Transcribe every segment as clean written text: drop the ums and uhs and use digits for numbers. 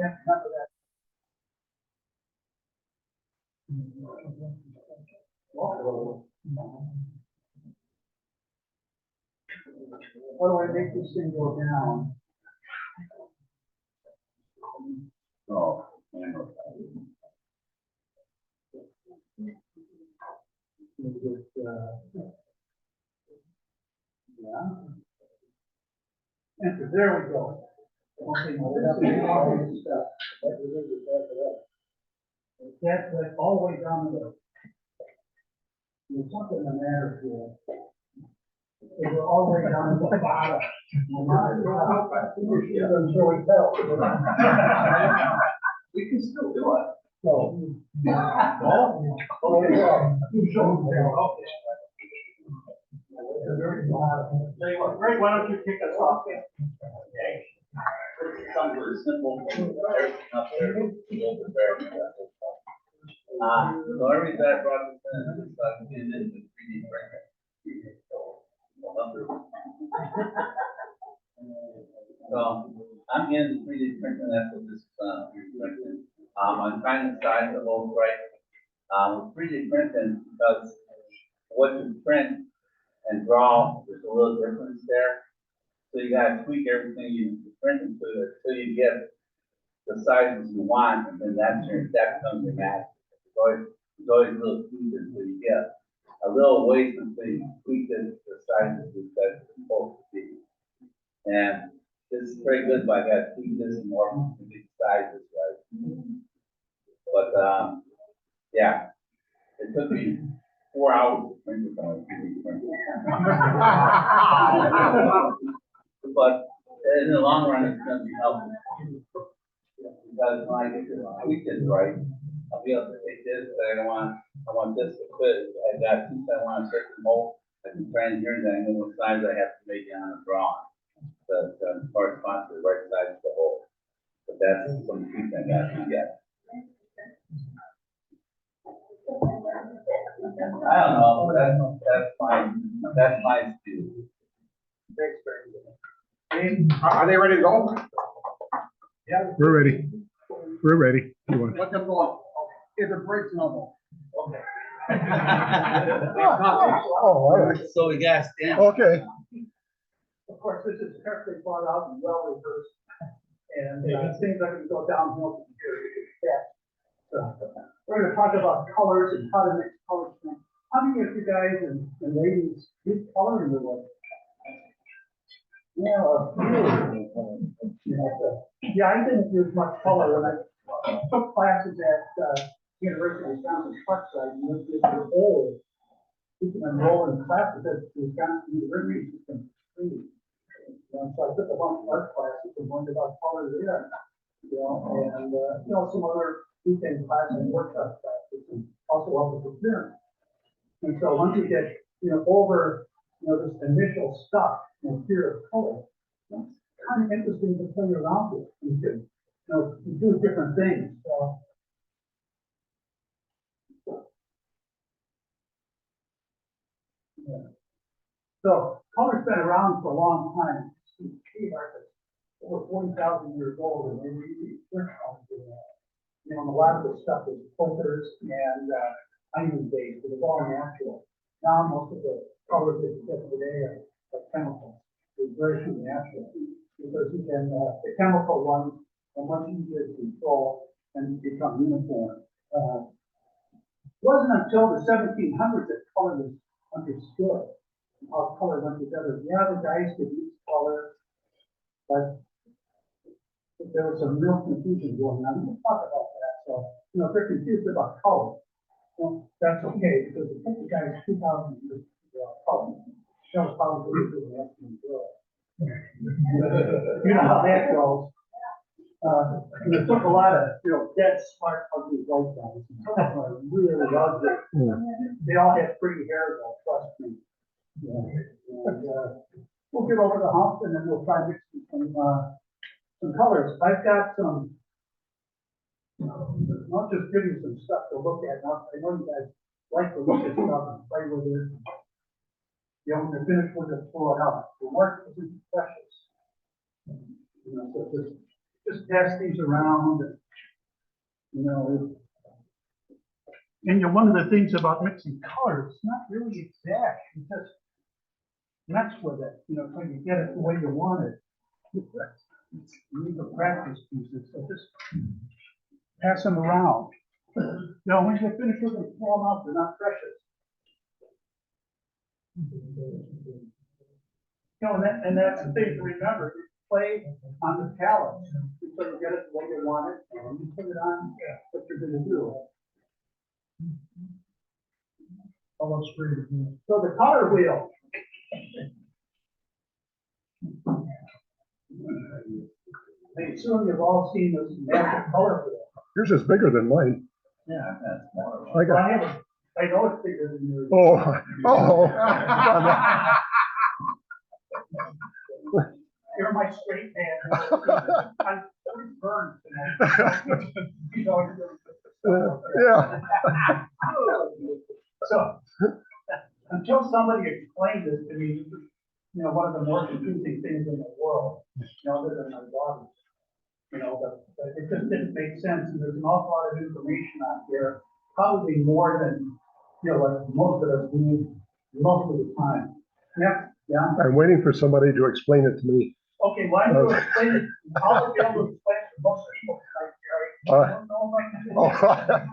Can't remember that. How do I make this thing go down? Oh, Yeah. Enter. There we go. Okay, now we have to do all this stuff. That's all the way down the road. There's something the matter here. We're all the way down to the bottom. I'm sure we tell. we can still do it. So. Okay. You show them there. Okay. Greg, why don't you kick us off? Okay. Something really simple. Everything up there. So every time I brought this in, it's like in the 3D printer. So I'm getting 3D printing. That's what this is printing. I'm trying to size the whole right. 3D printing because what you print and draw, there's a little difference there. So you gotta tweak everything you print into it until you get the sizes you want, and then that becomes your match. It's always a little tweak until you get a little ways until you tweak the sizes that it's supposed to be. And this is very good, but I gotta tweak this more to get sizes right. But yeah, it took me 4 hours to print it on a 3D printer. But in the long run, it's going to be helpful. Because when I get to tweak this right, I'll be able to take this, but I want this to fit. I got since I want a certain mold, I can try and hear that I know what size I have to make it on a drawing to correspond to the right size of the hole. But that's some tweaks I got to get. I don't know, that's my view. Thanks, Greg. Are they ready to go? Yeah. We're ready. We're ready. You want? Let them go. If it breaks, no more. Okay. Oh, all right. So we got stamp. Okay. Of course, this is carefully thought out and well rehearsed. And things are going to go downhill from here. So we're going to talk about colors and how to mix colors. How many of you guys and ladies use color in the world? Yeah, yeah, I didn't use much color when I took classes at University of Wisconsin Parkside. And this is old. You can enroll in classes at Wisconsin University system free. So I took a bunch of art classes and learned about color there. And some other weekend classes and workshop classes, and also up with appearance. And so once you get over this initial stuff, fear of color, it's kind of interesting to play around with. You can do different things. So color's been around for a long time. Over 40,000 years old, and they really work on doing that. A lot of the stuff is filters and iron based, but it's all natural. Now most of the colors that you get today are chemicals. It's very few natural because you can the chemical ones are much easier to control and become uniform. It wasn't until the 1700s that color was understood. How color went together. Yeah, the guys could use color, but there was some real confusion going on. We'll talk about that. So, if they're confused about color, well, that's okay because it took the guys 2,000 years to figure out color. Shows how good it is to grow. You know how that goes. It took a lot of dead smart ugly white guys. Some of them are really ugly. They all have pretty hair though, trust me. We'll get over the hump and then we'll try mixing some colors. I've got some. I'll just give you some stuff to look at. Now, I know you guys like to look at stuff and play with it. When you're finished with it, pull it out. The work isn't precious. So just just pass these around, and, you know. And you know, one of the things about mixing colors, it's not really exact, you just mess with it, you know, so you get it the way you want it. You need the practice pieces, so just pass them around. You know, when you finish with them, throw them out, they're not precious. You know, and that's the thing to remember, you play on the palette, so you get it the way you want it, and you put it on what you're gonna do. Almost free. So the color wheel. I assume you've all seen this magic color wheel. Yours is bigger than mine. Yeah, that's more. I Well, got, I know it's bigger than yours. oh. You're my straight man. I'm pretty burned tonight. You know, Yeah. So, until somebody explained this to me, you know, one of the more confusing things in the world, you know, other than my daughter, you know, but it just didn't make sense, and there's an awful lot of information out there, probably more than, you know, what most of us need most of the time. Yeah. I'm waiting for somebody to explain it to me. Okay, why don't you explain it? I'll be able to explain it to most people tonight, Jerry. I don't know if I can do that.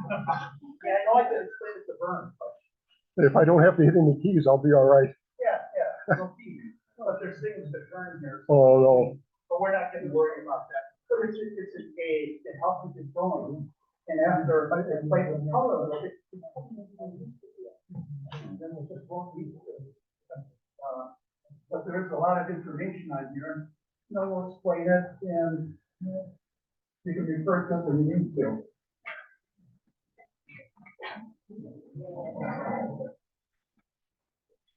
Yeah, I know I can explain it to Vern, but If I don't have to hit any keys, I'll be all right. yeah, no key. But there's things that turn here, Oh, no. but we're not gonna worry about that. So it's an aid to help you get going, and after I play with color, then we'll just won't need to. But there is a lot of information on here, you know, we'll explain it, and you can refer to it when you need to.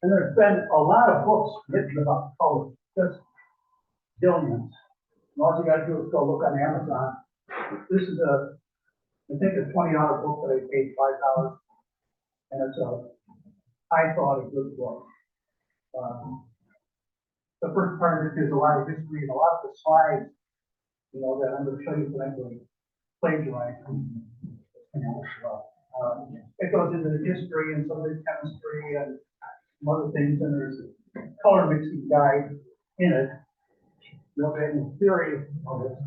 And there's been a lot of books written about color, just billions. And all you gotta do is go look on Amazon. This is I think a $20 book that I paid $5, and it's I thought a good book. The first part of it is a lot of history and a lot of the slides, you know, that I'm gonna show you tonight were plagiarized. It goes into the history and some of the chemistry and some other things, and there's a color mixing guide in it. You know, in theory of it,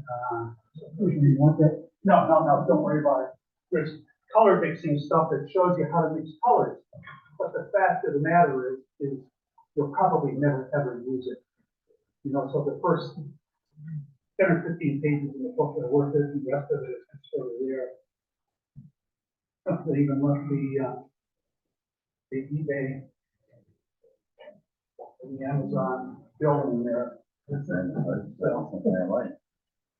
you want that? No, don't worry about it. There's color mixing stuff that shows you how to mix colors, but the fact of the matter is you'll probably never ever use it. You know, so the first 10 or 15 pages in the book are worth it, and the rest of it is sort of there. They even left the eBay and the Amazon building there. Something I like.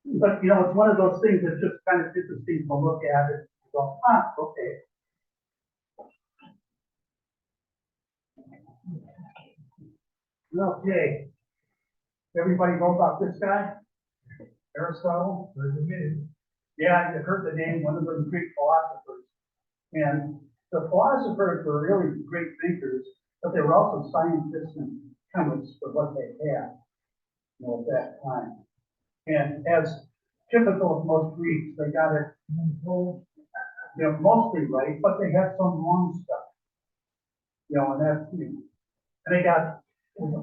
But you know, it's one of those things that's just kind of interesting to look at it. Go, okay. Okay. Everybody know about this guy? Aristotle? Yeah, you heard the name, one of the Greek philosophers. And the philosophers were really great thinkers, but they were also scientists and chemists for what they had, you know, at that time. And as typical of most Greeks, they got it, you know, mostly right, but they had some wrong stuff. You know, and that's, you know, and they got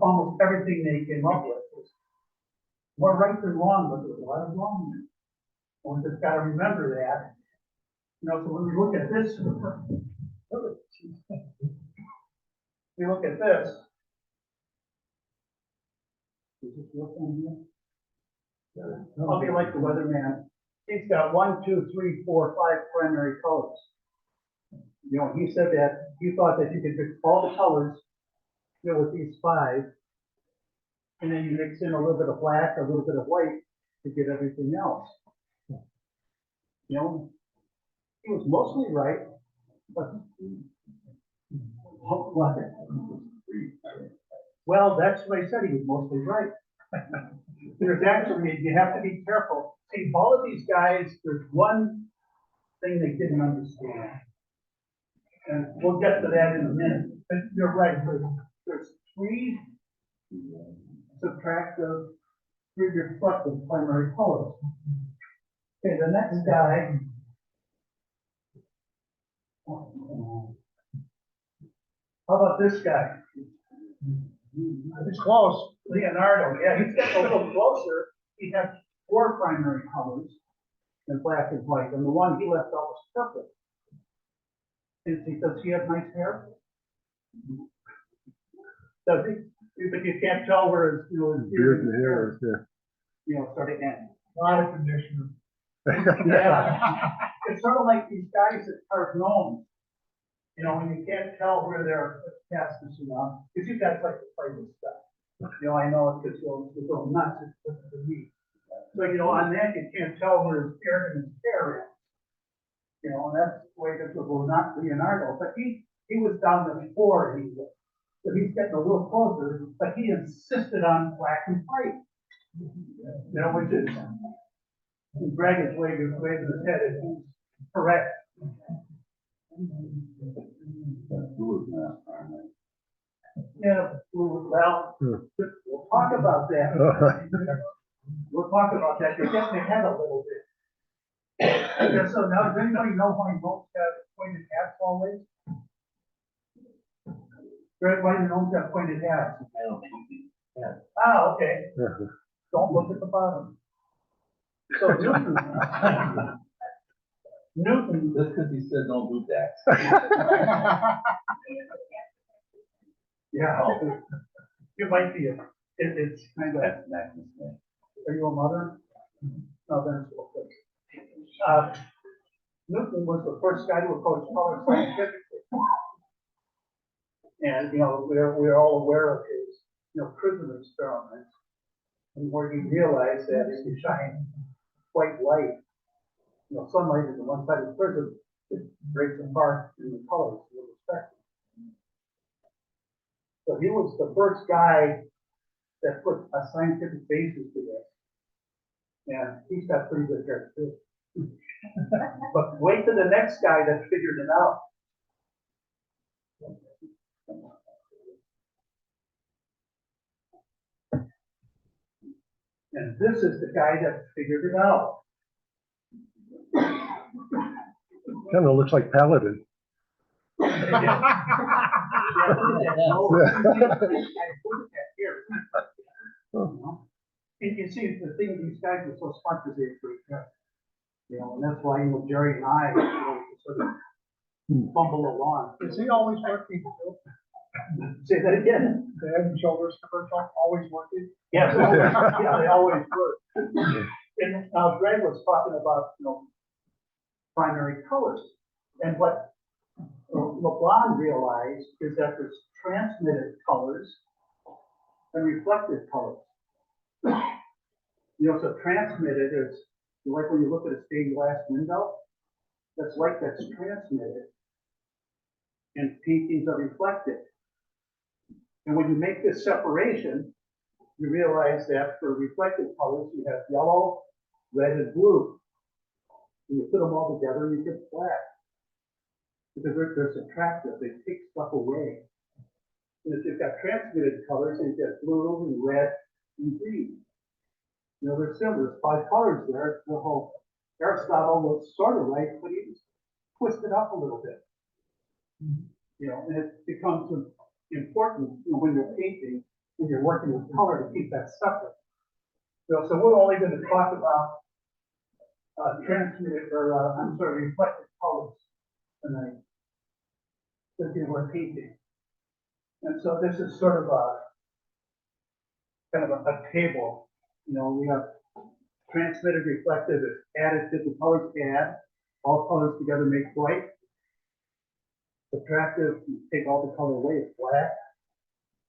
almost everything they came up with was more right than wrong, but there was a lot of wrong in it. And we just got to remember that. You know, so when we look at this, we look at this. Is this your phone here? I'll be like the weatherman. He's got 1, 2, 3, 4, 5 primary colors. You know, he said that he thought that you could mix all the colors, you know, with these 5, and then you mix in a little bit of black, a little bit of white to get everything else. You know, he was mostly right, but well, that's what I said. He was mostly right. There's actually, you have to be careful. See, all of these guys, there's one thing they didn't understand. And we'll get to that in a minute. But you're right, there's 3 subtractive three reflective primary colors. Okay, the next guy. How about this guy? It's close. Leonardo, yeah, he's getting a little closer. He has four primary colors in black and white, and the one he left out was purple. Does he have nice hair? Does he? But you can't tell where his, his Beard and and hair, yeah. sort of end. Not a conditioner. Yeah. It's sort of like these guys that carve gnomes. And you can't tell where they're cast this around, because you guys like to play with stuff. I know it gets a little nuts for me. So, on that, you can't tell where his beard and his hair is. And that's the way that will not Leonardo, but he was down to four, so he's getting a little closer, but he insisted on black and white. Which is, Greg is waving his head, and he's correct. Yeah, well, we'll talk about that. We'll talk about that. You're getting ahead a little bit. Yeah, so now, does anybody know why gnomes have pointed hats always? Greg, why do gnomes have pointed hats? I don't think we can. Ah, okay. Don't look at the bottom. So Newton, Just because he said don't do that. yeah, you might be it's kind of, That's Magnus thing. are you a mother? No, then it's okay. Newton was the first guy to approach color scientifically. And, we're all aware of his, prism experiments. And where he realized that if you shine white light, sunlight is the one side of the prism, it breaks apart in the colors of the spectrum. So he was the first guy that put a scientific basis to this. And he's got pretty good hair too. But wait till the next guy that figured it out. And this is the guy that figured it out. Kind of looks like Paladin. And you see, the thing, these guys are so smart because they're pretty good. And that's why, Jerry and I, sort of fumble along. Is he always working? Say that again. The Head and Shoulders commercial, always working? Yes, yeah, they always work. And Greg was talking about, primary colors. And what LeBlanc realized is that there's transmitted colors and reflected colors. So transmitted is like when you look at a stained glass window, that's light that's transmitted, and paintings are reflected. And when you make this separation, you realize that for reflected colors, you have yellow, red, and blue. And you put them all together and you get black. Because they're subtractive, they take stuff away. And if you've got transmitted colors, you get blue and red and green. They're similar. There's 5 colors there. The whole Aristotle was sort of right, but he twisted up a little bit. And it becomes important, when you're painting, when you're working with color, to keep that separate. So we're only going to talk about transmitted, reflected colors tonight, because we're painting. And so this is sort of kind of a table. We have transmitted, reflective, is additive, the colors add, all colors together make white. Subtractive, you take all the color away, it's black,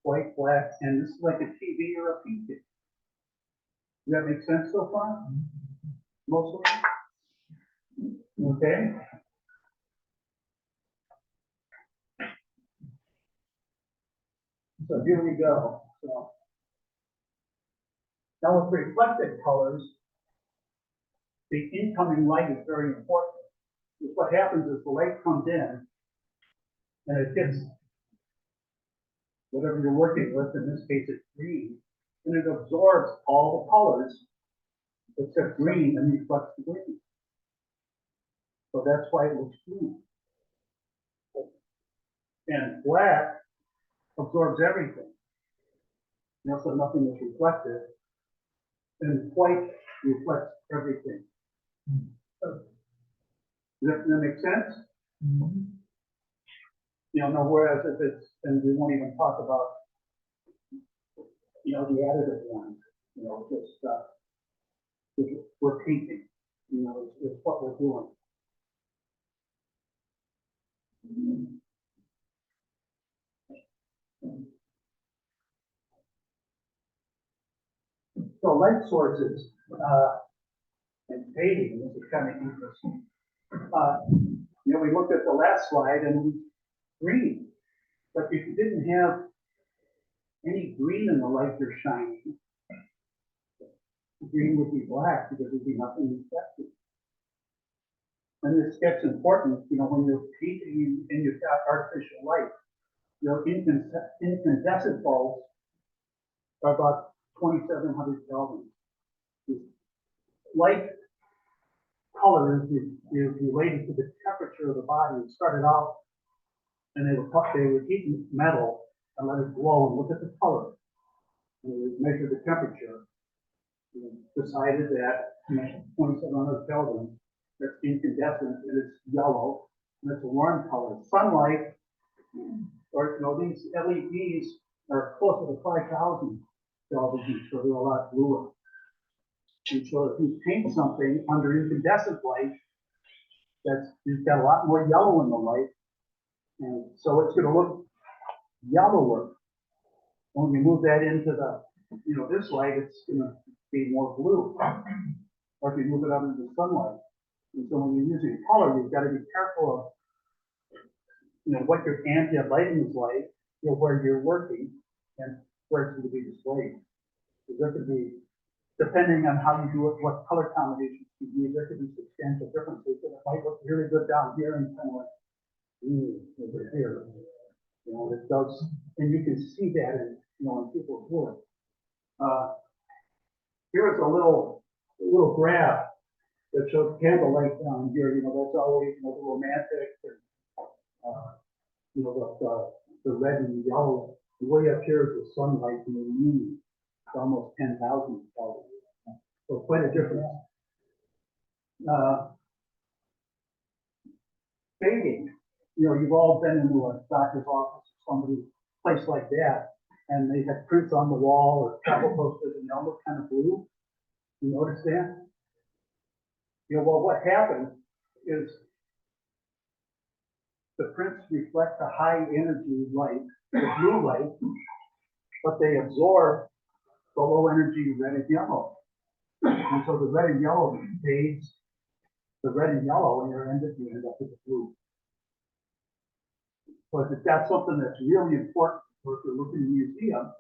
white, black, and this is like a TV or a painting. Does that make sense so far? Mostly? Okay. So here we go. So now with reflected colors, the incoming light is very important. Because what happens is the light comes in and it hits whatever you're working with. In this case, it's green. and it absorbs all the colors except green and reflects the green. So that's why it looks green. And black absorbs everything. So nothing is reflected. And white reflects everything. Does that make sense? Now whereas if it's, and we won't even talk about, the additive ones, just, we're painting, it's what we're doing. So light sources, and fading, this is kind of interesting. We looked at the last slide and it was green, but if you didn't have any green in the light you're shining, green would be black because there'd be nothing reflected. And this gets important, when you're painting and you've got artificial light, incandescent bulbs are about 2,700 Kelvin. Light color is related to the temperature of the body. It started out, and they would heat metal and let it glow and look at the color. And they would measure the temperature. And decided that 2,700 Kelvin, that's incandescent and it's yellow and it's a warm color. Sunlight, or these LEDs are closer to 5,000 Kelvin, so they're a lot bluer. And so if you paint something under incandescent light, you've got a lot more yellow in the light, and so it's going to look yellower. When you move that into the, this light, it's going to be more blue. Or if you move it out into the sunlight. And so when you're using color, you've got to be careful of, what your ambient lighting is like, where you're working, and where it's going to be displayed. Because there could be, depending on how you do it, what color combinations you use, there could be substantial differences. And it might look really good down here and kind of like, over here. It does, and you can see that in, in people's work. Here's a little graph that shows candlelight down here. That's always, the romantic, and, the red and the yellow. The way up here is the sunlight and the moon. It's almost 10,000 Kelvin. So quite a difference. Fading. You've all been into a doctor's office or somebody's place like that, and they have prints on the wall or travel posters, and they all look kind of blue. You notice that? Well, what happens is the prints reflect the high energy light, the blue light, but they absorb the low energy red and yellow. And so the red and yellow fades the red and yellow, and you end up with the blue. But if that's something that's really important, or if you're looking at a museum,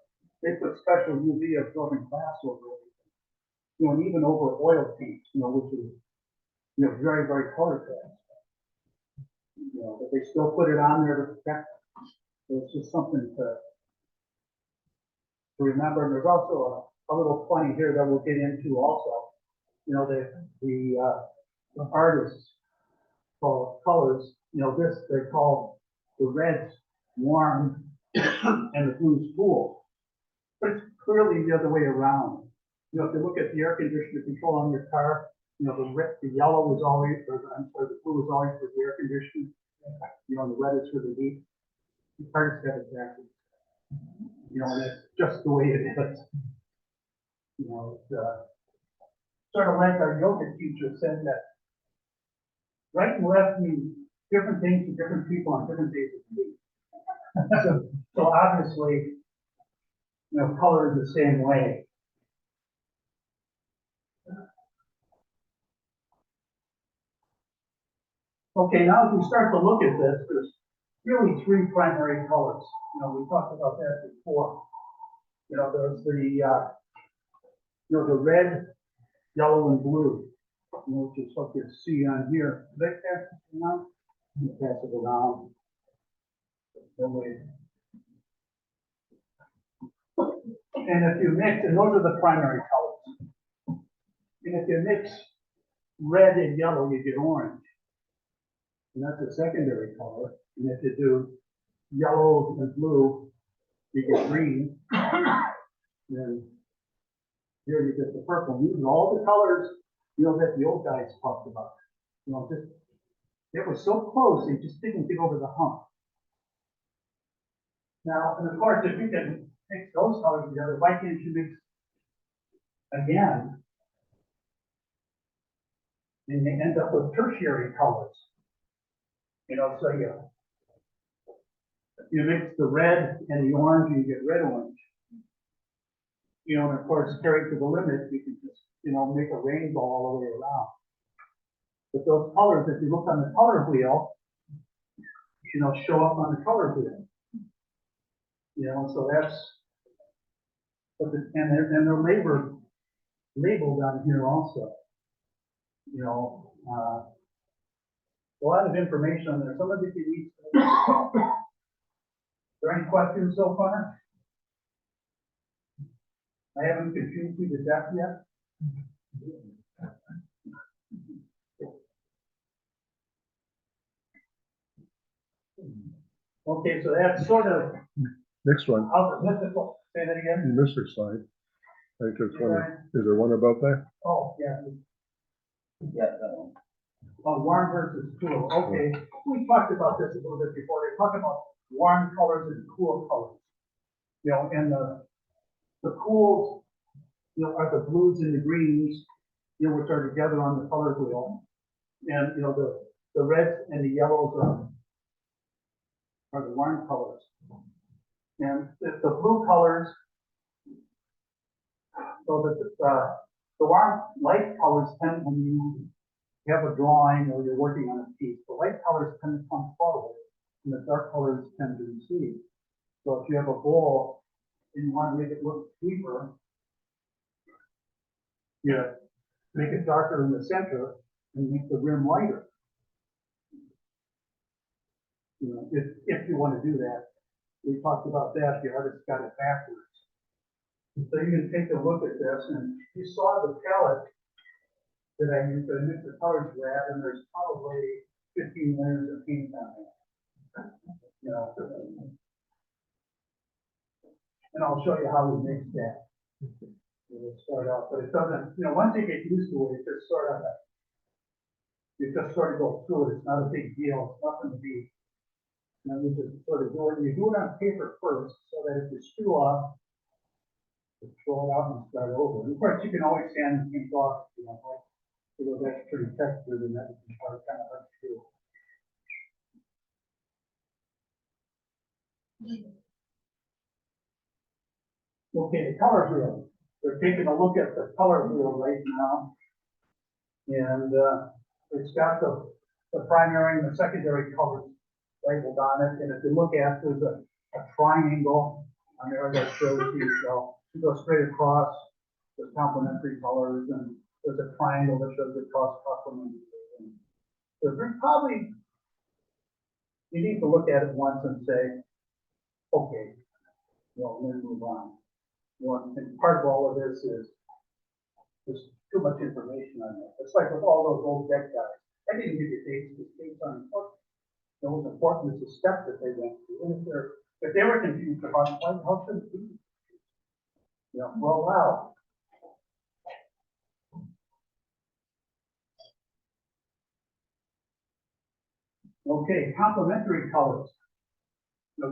they put special UV absorbing glass over everything. And even over oil paints, which is, very, very color fast. But they still put it on there to protect them. So it's just something to remember. And there's also a little funny here that we'll get into also. The artists call colors, this they call the reds warm and the blues cool. But it's clearly the other way around. If you look at the air conditioner control on your car, the yellow is always, the blue is always for the air conditioning. And the red is for the heat. The artists have it backwards. And that's just the way it is. It's sort of like our yoga teacher said that right and left mean different things to different people on different days of the week. So obviously, color is the same way. Okay, now if we start to look at this, there's really three primary colors. We talked about that before. There's the red, yellow, and blue, which is what you see on here. Did I pass it around? Pass it around. And if you mix, and those are the primary colors. And if you mix red and yellow, you get orange. And that's a secondary color. And if you do yellow and blue, you get green. Then here you get the purple. These are all the colors, that the old guys talked about. Just, it was so close, they just didn't get over the hump. Now, and of course, if you can mix those colors together, why can't you mix again? And you end up with tertiary colors. So you mix the red and the orange, and you get red orange. And of course, carried to the limit, you can just, make a rainbow all the way around. But those colors, if you look on the color wheel, show up on the color wheel. So that's, and they're labeled on here also. A lot of information on there. Some of it you need to know. Is there any questions so far? I haven't confused you to death yet. Okay, so that's sort of. Next one, Say that again. Mr. Slide. I think there's one, is there one about that? Oh, yeah. Yeah, that one. Warm versus cool. Okay, we talked about this a little bit before. They talk about warm colors and cool colors. And the cools, are the blues and the greens, which are together on the color wheel. And, the reds and the yellows are the warm colors. And the blue colors, so that the warm light colors tend, when you have a drawing or you're working on a piece, the light colors tend to come forward and the dark colors tend to recede. So if you have a bowl and you want to make it look deeper, you make it darker in the center and make the rim lighter. If you want to do that. We talked about that, the artist got it backwards. So you can take a look at this, and you saw the palette that I used to mix the colors with, and there's probably 15 layers of paint on it. And I'll show you how we mix that. We'll start out, but it doesn't, once you get used to it, you just sort of go through it. It's not a big deal. It's nothing to be. You just sort of do it. You do it on paper first, so that if you screw up, just throw it out and start over. And of course, you can always sand things off, that's pretty textured, and that can start kind of hard to do. Okay, the color wheel. We're taking a look at the color wheel right now, and it's got the primary and the secondary colors labeled on it. And if you look at, there's a triangle on there that shows you, so you go straight across, there's complementary colors, and there's a triangle that shows the cross complementary. So there's probably, you need to look at it once and say, okay, and then move on. And part of all of this is there's too much information on it. It's like with all those old deck guys. I didn't give you dates, because dates aren't important. It was important is the step that they went through. And if they were confused about it, how should it be? Wow. Okay, complementary colors.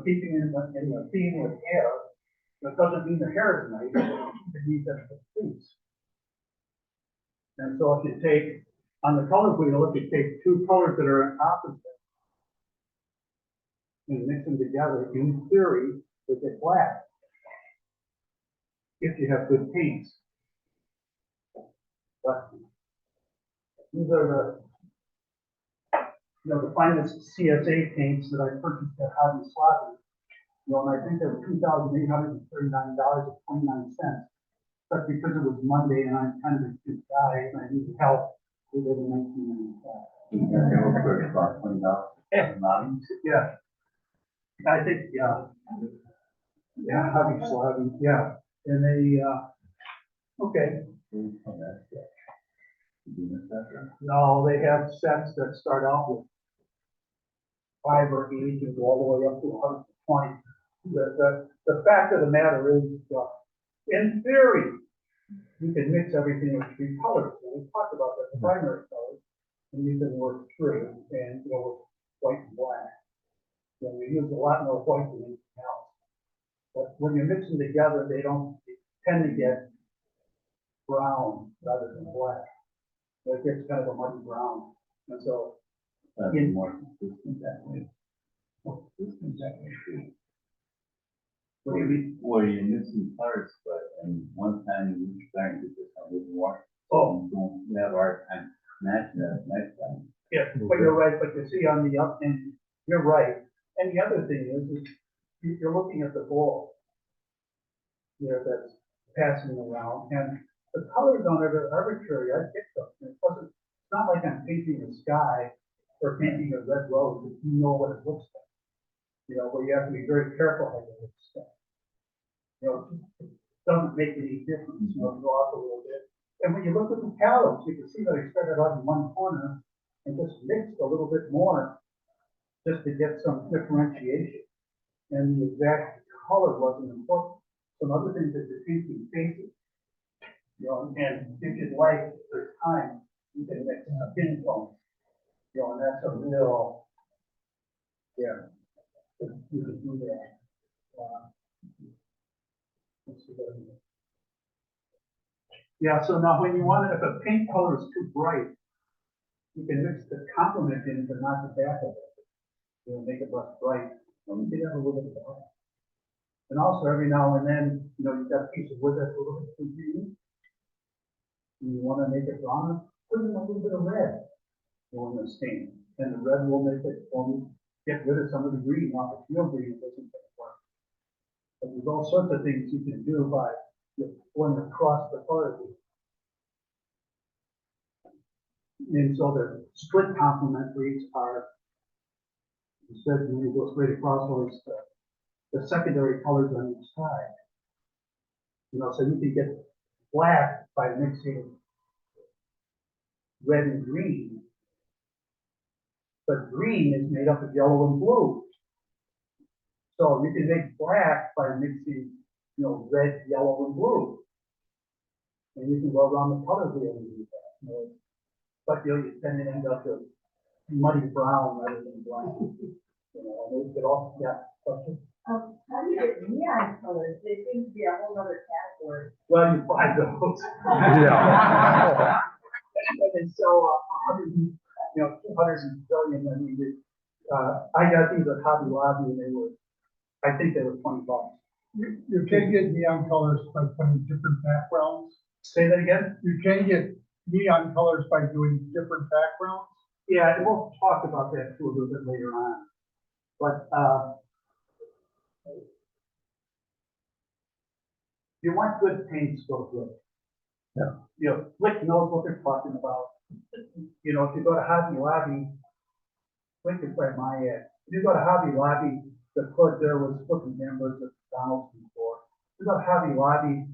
Keeping in the theme with hair, that doesn't mean the hair is nice, it means that it's pleats. And so if you take, on the color wheel, if you take two colors that are opposite and mix them together, in theory, they get black. If you have good paints. But these are the finest CSA paints that I purchased at Hobby Lobby. And I think they were $2,839.29. But because it was Monday and I'm kind of a cute guy and I needed help, we did in 1995. Yeah. I think, yeah. Yeah, Hobby Lobby, yeah. And they, okay, no, they have sets that start out with 5 or 8 and go all the way up to 120. The fact of the matter is, in theory, you can mix everything in 3 colors. And we talked about that, the primary colors, and you can work through and go with white and black. And we use a lot more white than anything else. But when you mix them together, they tend to get brown rather than black. So it gets kind of a muddy brown. And so, More consistent that way. more consistent that way too. What Where do you mean? you're mixing colors, but and one time you starting to just a little more. Oh. You have a hard time matching that next time. Yeah, but you're right, but you see on the up end, you're right. And the other thing is you're looking at the ball. There that's passing around, and the colors on it are arbitrary. I picked them. It's not like I'm painting the sky or painting a red rose, if you know what it looks like. You know, where you have to be very careful how you look stuff. You know, it doesn't make any difference, you know, go off a little bit. And when you look at the palettes, you can see that I started out in one corner and just mixed a little bit more just to get some differentiation. And the exact color wasn't important. Some other things that you're painting faces. You know, and if you'd like, if there's time, you can mix skin tones. You know, and that's a real, yeah, you can do that. Let's see what I mean. Yeah, so now when you want it, if a paint color is too bright, you can mix the complement in, but not the back of it. You'll make it less bright. Well, you can have a little bit of that. And also every now and then, you know, you've got a piece of wood that's a little bit too green. And you want to make it browner, put in a little bit of red on the stain. And the red will make it, get rid of some of the green, off the real green, it doesn't take work. But there's all sorts of things you can do by going across the color. And so the split complementaries are, instead when you go straight across, always the secondary colors on each side. You know, so you can get black by mixing red and green. But green is made up of yellow and blue. So you can make black by mixing, you know, red, yellow, and blue. And you can go around the color wheel and do that. You know? But you tend to end up with muddy brown rather than black. You know, and they get off, yeah, question? How do you get neon colors? They seem to be a whole other category. Well, you buy those. Yeah. And they sell 100, you know, 200 billion. I mean, I got these at Hobby Lobby and they were, I think they were $20. You can get neon colors by putting different backgrounds. Say that again? You can get neon colors by doing different backgrounds. Yeah, and we'll talk about that too a little bit later on. But, you want good paints, go good. Yeah. You know, Flick knows what they're talking about. You know, if you go to Hobby Lobby, Flick is by my ad. If you go to Hobby Lobby, the clerk there was flipping hamburgers at McDonald's before. If you go to Hobby Lobby,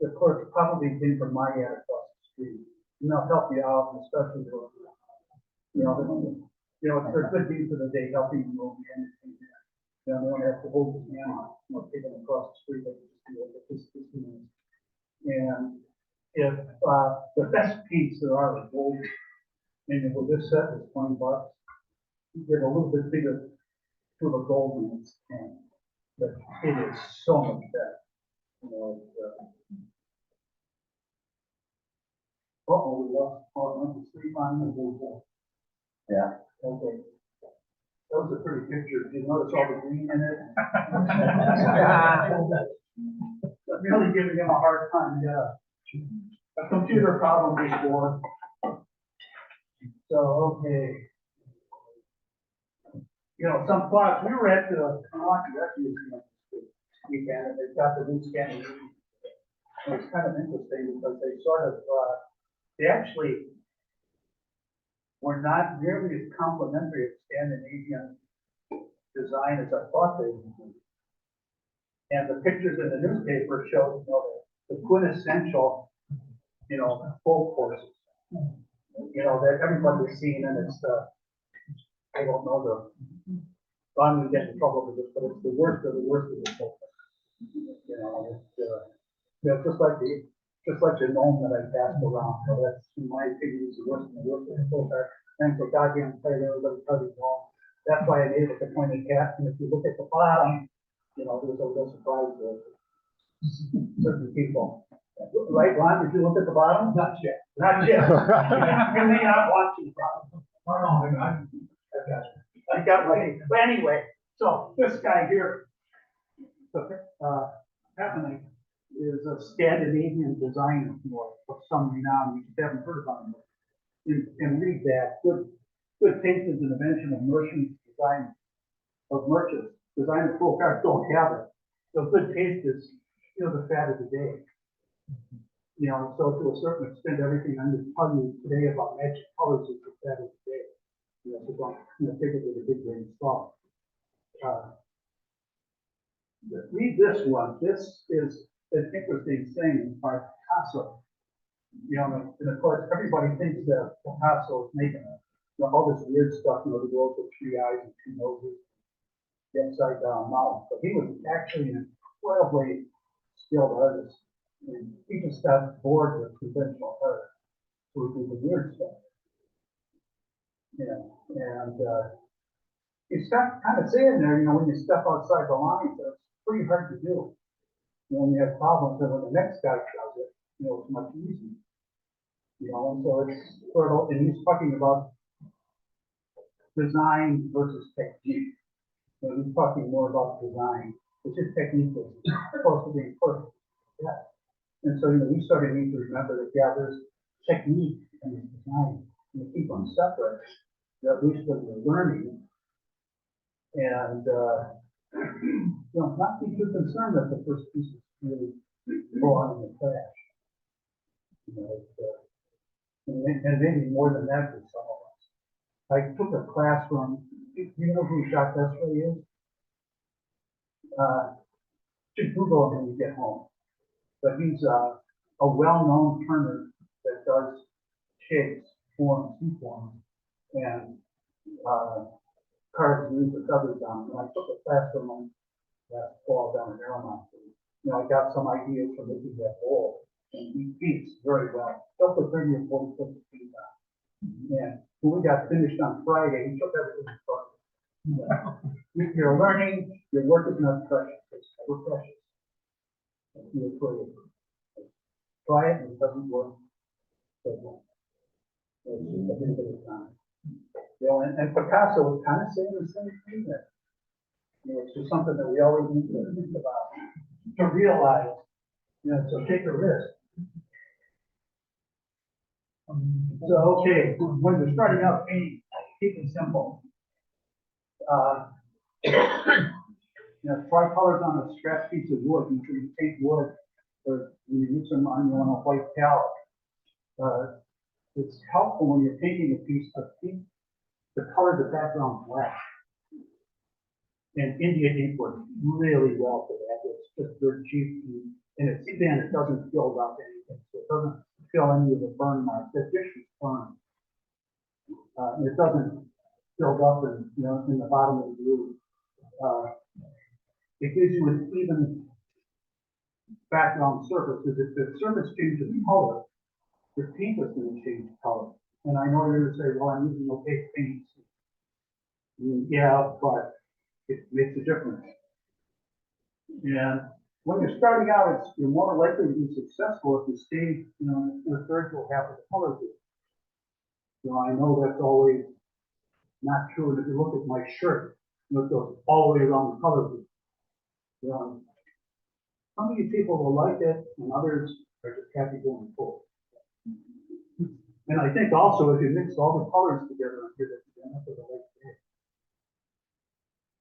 the clerk probably came from my ad across the street. And they'll help you out, and especially for, you know, it's their good deed for the day, helping you move in. You know, they don't have to hold his hand, you know, take them across the street, they can just do it with this minute. And if, the best paints there are gold, and with this set is $20, you get a little bit bigger to the gold in its can, but it is so much better. You know, we lost, went to sleep on the Yeah. okay. That was a pretty picture. Did you notice all the green in it? Really giving him a hard time, yeah. A computer problem before. So, okay. You know, some thoughts, we were at the Milwaukee Refuge this weekend, and they've got the new scanning. And it's kind of interesting because they sort of, they actually were not nearly as complimentary of Scandinavian design as I thought they would be. And the pictures in the newspaper show, the quintessential, folk horses. That everybody's seen, and it's I don't know I'm gonna get in trouble with this, but it's the worst of the worst of the folk. It's just like the gnome that I passed around, so that's, in my opinion, is the worst of the worst of the folk. Thanks for goddamn play, everybody tells you wrong. That's why I made it the pointed cat, and if you look at the bottom, there's a little surprise there. Certain people. Right, Ron, did you look at the bottom? Not yet. Not yet. You may not want to, Ron. I got ready. But anyway, so this guy here, happening is a Scandinavian designer of some renown. You just haven't heard about him. And read that. Good taste is an invention of merchants design of merchants. Designer folk cars don't have it. So good taste is, the fad of the day. So to a certain extent, everything I'm going to tell you today about magic colors is the fad of the day. So don't, take it with a big grain of salt. Read this one. This is an interesting thing by Picasso. And of course, everybody thinks that Picasso is making all this weird stuff, the girls with 3 eyes and 2 noses, the upside down mouth. But he was actually an incredibly skilled artist. And he just got bored with conventional art. So he did the weird stuff. And you start kind of saying there, when you step outside the lines, it's pretty hard to do. When you have problems, and when the next guy does it, it's much easier. And so it's sort of, and he's talking about design versus technique. He's talking more about design, which is technique, which is supposed to be perfect. Yeah. And so, we sort of need to remember that, there's technique and there's design, and you keep them separate, at least when you're learning. And, not be too concerned that the first piece is really going in the trash. And maybe more than that for some of us. I took a class from, do you know who Jacques Esrey is? Just Google him when you get home. But he's a well-known turner that does shapes, forms, C-forms, and carves these or covers them. And I took a class from him last fall down in Airmont. I got some ideas for making that bowl. And he beats very well. Up to 30 or 40 foot feet on. And when we got finished on Friday, he took everything in front. You're learning, your work is not precious. It's never precious. You're creative. Try it and it doesn't work. It's just a bit of time. And Picasso was kind of saying the same thing that, it's just something that we always need to think about, to realize, so take a risk. So, okay, when you're starting out painting, keep it simple. Try colors on a scratch piece of wood. You can take wood, or you use them on a white palette. It's helpful when you're painting a piece to keep the color of the background black. And India ink works really well for that. It's just dirt cheap, and it's thin. It doesn't build up anything. So it doesn't fill any of the burn marks. The dish is burned. It doesn't build up in the bottom of the glue. It gives you an even background surface, because if the surface changes color, your paint is going to change color. And I know you're going to say, well, I'm using opaque paints. Yeah, but it makes a difference. And when you're starting out, you're more likely to be successful if you stay, in the third to half of the color group. I know that's always not true. And if you look at my shirt, it goes all the way around the color group. Some of you people will like it, and others are just happy going full. And I think also if you mix all the colors together, you end up with a light shade.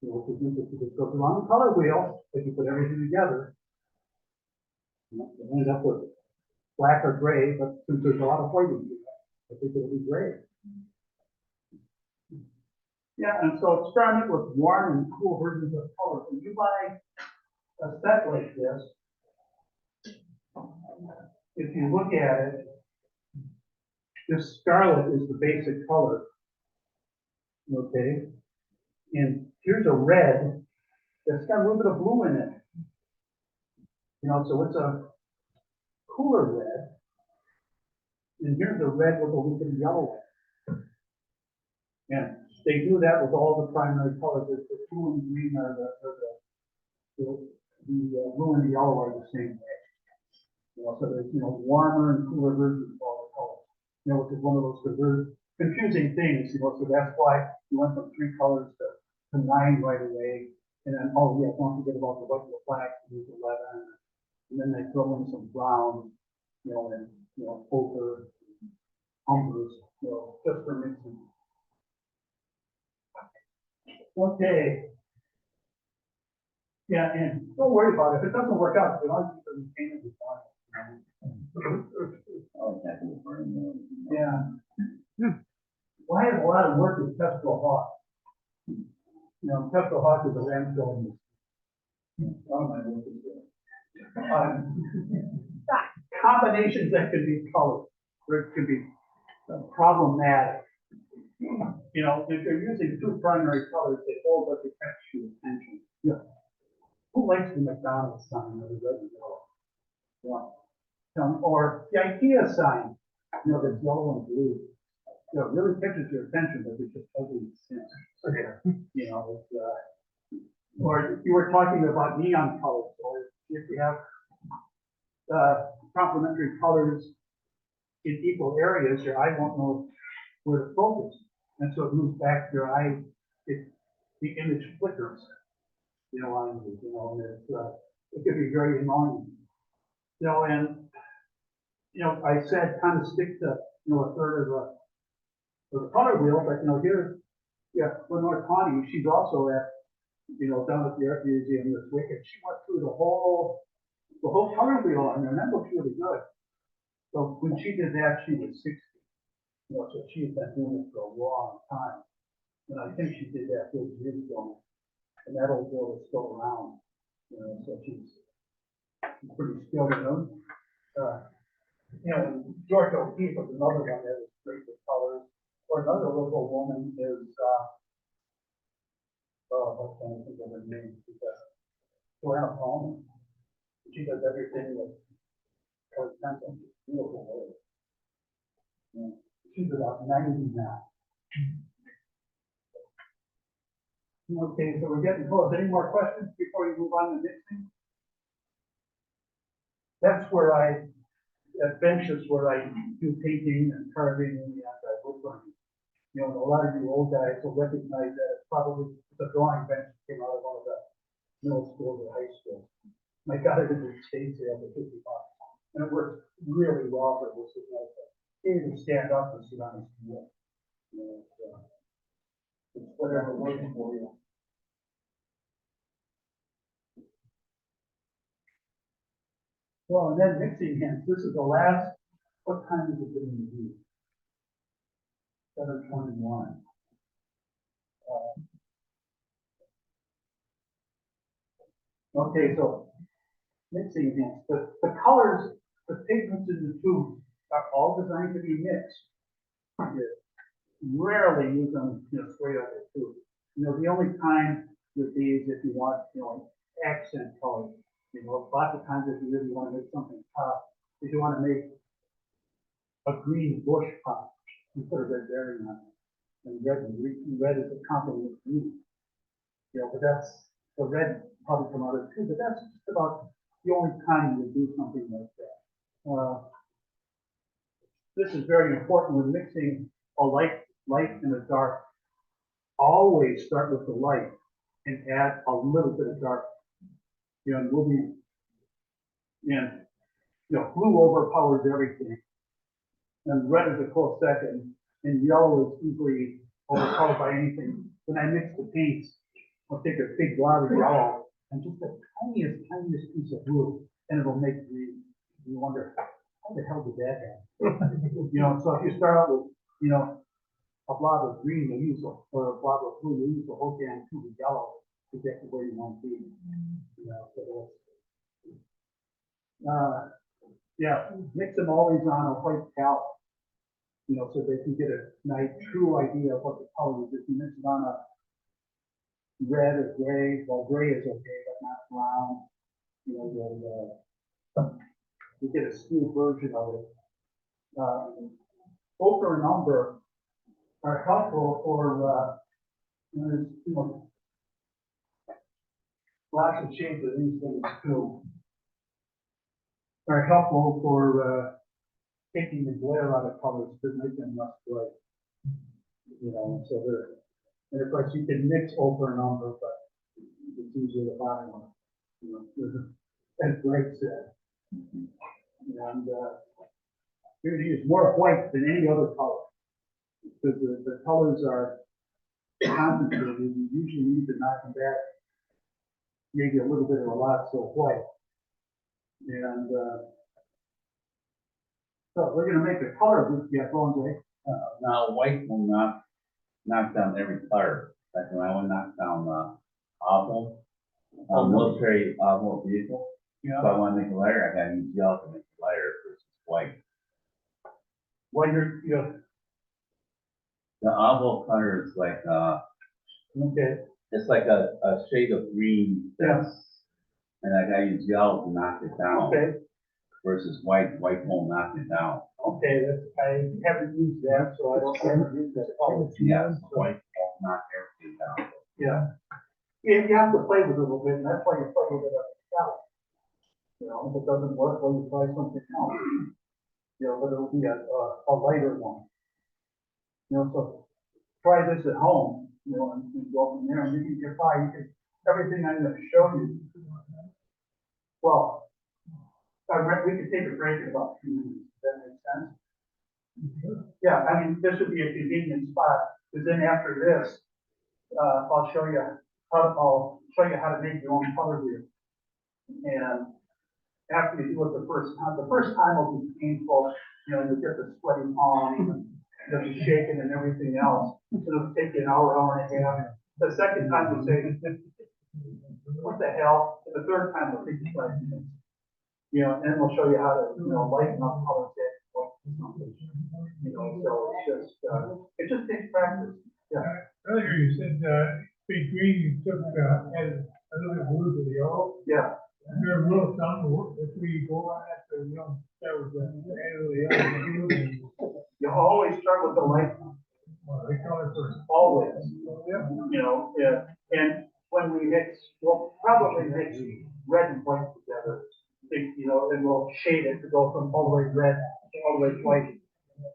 If you just go around the color wheel, if you put everything together, you end up with black or gray, but since there's a lot of white in it, I think it'll be gray. Yeah, and so experiment with warm and cool versions of color. When you buy a set like this, if you look at it, this scarlet is the basic color. Okay? And here's a red that's got a little bit of blue in it. You know, so it's a cooler red. And here's a red with a little bit of yellow in it. And they do that with all the primary colors. The blue and green are the blue and the yellow are the same way. You know, so there's, you know, warmer and cooler versions of all the colors. You know, which is one of those confusing things, you know, so that's why you went from 3 colors to 9 right away. And then, oh yeah, don't forget about the white and the black, use 11. And then they throw in some brown, you know, and, you know, ochre, umbers, you know, just for mixing. Okay. Yeah, and don't worry about it. If it doesn't work out, you know, you can paint it with fine. Oh, that will burn more. Yeah. Well, I have a lot of work with Kestrel Hawk. You know, Kestrel Hawk is a landfill. Combinations that could be colored, or it could be problematic. You know, if you're using 2 primary colors, they all but catch your attention. Yeah. Who likes the McDonald's sign or the red and yellow? Yeah. Or the IKEA sign, you know, that's yellow and blue. You know, it really catches your attention, but it's just ugly. You know, it's, or if you were talking about neon colors, or if you have complementary colors in equal areas, your eye won't know where to focus. And so it moves back to your eye, the image flickers, you know, on you, you know, and it can be very annoying. You know, and, you know, I said kind of stick to, you know, a third of the color wheel, but, you know, here, yeah, Lenore Connie, she's also at, you know, down at the Art Museum this week, and she went through the whole color wheel, and that looks really good. So when she did that, she was 60. You know, so she had been doing it for a long time. And I think she did that 30 years ago. And that old girl is still around. You know, so she's pretty skilled in them. You know, George O'Keeffe was another one that was great with colors. Or another local woman is, I can't think of her name. Joanna Palmer. She does everything with colored pencil. Beautiful work. Yeah. She's about 90 now. Okay, so we're getting close. Any more questions before we move on to mixing? That's where at benches where I do painting and carving and woodworking. You know, a lot of you old guys will recognize that it's probably the drawing bench that came out of one of the middle schools or high schools. I got it at the estate sale for $50. And it works really well for this. You can stand up and sit on his stool. You know, it's whatever works for you. Well, and then mixing hints. This is the last. What time is it going to be? 7:21. Okay, so mixing hints. The colors, the pigments in the tube are all designed to be mixed. You rarely use them, you know, straight out of the tube. You know, the only time would be is if you want, you know, accent color. You know, lots of times if you really want to make something pop, if you want to make a green bush pop, you put a red berry on it. And red is a complement of green. You know, but that's, the red probably come out of it too, but that's just about the only time you would do something like that. This is very important when mixing a light and a dark. Always start with the light and add a little bit of dark. You know, moving, and, you know, blue overpowers everything. And red is a close second, and yellow is easily overpowered by anything. When I mix the paints, I'll take a big blob of yellow and just the tiniest piece of blue, and it'll make green. You wonder, how the hell did that happen? You know, so if you start out with, you know, a blob of green, you use, or a blob of blue, you use the whole damn tube of yellow. exactly where you want to be. You know, so yeah, mix them always on a white palette, you know, so they can get a nice, true idea of what the color is. If you mix it on a red or gray, well, gray is okay, but not brown, you know, you get a smooth version of it. Ochre and umber are helpful for, there's, you know, lots of shades of these things too. Are helpful for, taking the glare out of colors to make them less bright. You know, so they're, and of course you can mix ochre and umber, but it's usually the bottom one. You know, as Greg said. And, you're gonna use more white than any other color. Because the colors are concentrated, you usually need to knock them back maybe a little bit of a lot so white. And, so we're gonna make a color of this, yeah, go on, Jay. Now, white will not knock down every color. Like when I would knock down, oval, military oval vehicle. Yeah. If I want to make a lighter, I gotta use yellow to make it lighter versus white. When you're, The oval color is like, okay, it's like a shade of green. Yeah. And I gotta use yellow to knock it down. okay, Versus white won't knock it down. okay, that's, I haven't used that, so I don't ever use that color. Yeah, white won't knock everything down. Yeah. You have to play with it a little bit, and that's why you play with it on the palette. You know, if it doesn't work, well, you try something else. You know, but it'll be a lighter one. You know, so try this at home, you know, and go from there, and you can try, everything I'm gonna show you. Well, we could take a break in about 2 minutes, does that make sense? Yeah, I mean, this would be a convenient spot, because then after this, I'll show you how to make your own color wheel. And after you do it the first time will be painful, you know, you'll get the sweaty palms, and you'll be shaking and everything else. It'll take you an hour, hour and a half. The second time you say, what the hell? And the third time will take you 5 minutes. You know, and we'll show you how to, you know, lighten up colors. You know, so it just takes practice. Yeah. Earlier you said, big green, you took, added a little bit of blue to the yellow. Yeah. Is there a rule of thumb, if we go on that, so you don't start with the add a little yellow? You always start with the light. The color first. Always. You know, yeah. And when we mix, we'll probably mix red and white together. You know, and we'll shade it to go from all the way red to all the way white.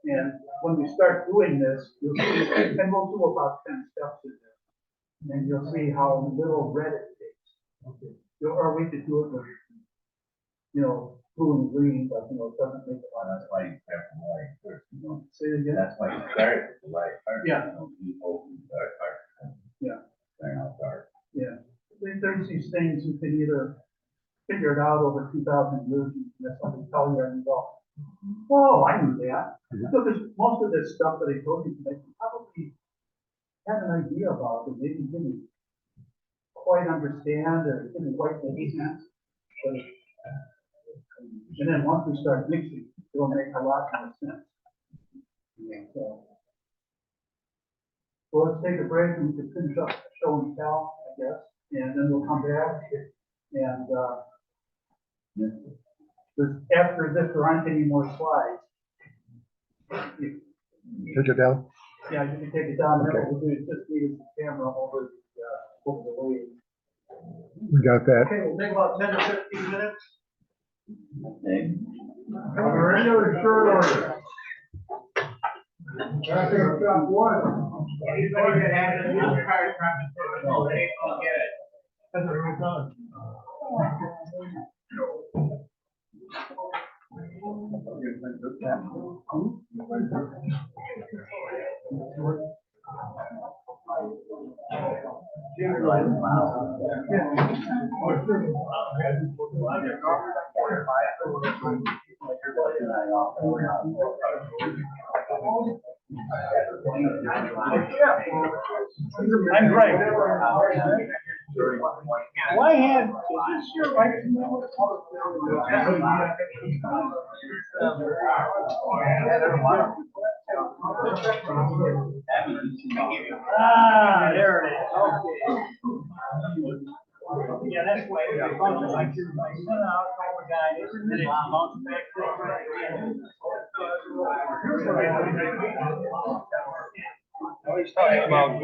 And when we start doing this, you'll see, and we'll do about 10 steps in there. And you'll see how little red it takes. Okay. Or we could do it with, you know, blue and green, but you know, it doesn't make a lot of That's why you start from the light first, you know. Say it again. That's why you start with the light first. Yeah. You know, you open dark, dark. Yeah. Turn out dark. Yeah. There's these things you can either figure it out over 2,000 years, and let somebody tell you and go, oh, I knew that. Because most of this stuff that I told you today, you probably have an idea about, but maybe didn't quite understand or didn't quite make sense. But, and then once we start mixing, it'll make a lot more sense. Yeah, so let's take a break and we can finish up show and tell, I guess, and then we'll come back and after this, there aren't any more slides. Take it down. Yeah, you can take it down. Okay. What we'll do is just leave the camera over the wave. We got that. Okay, we'll take about 10 to 15 minutes. Okay. We're in the short order. Anybody that has a new card, No, they don't get it. That's what we're done. I'm Greg. Why have, is this your right to know? Ah, there it is, okay. Yeah, that's why, I sent out all the guys, and it bounced back. He's talking about.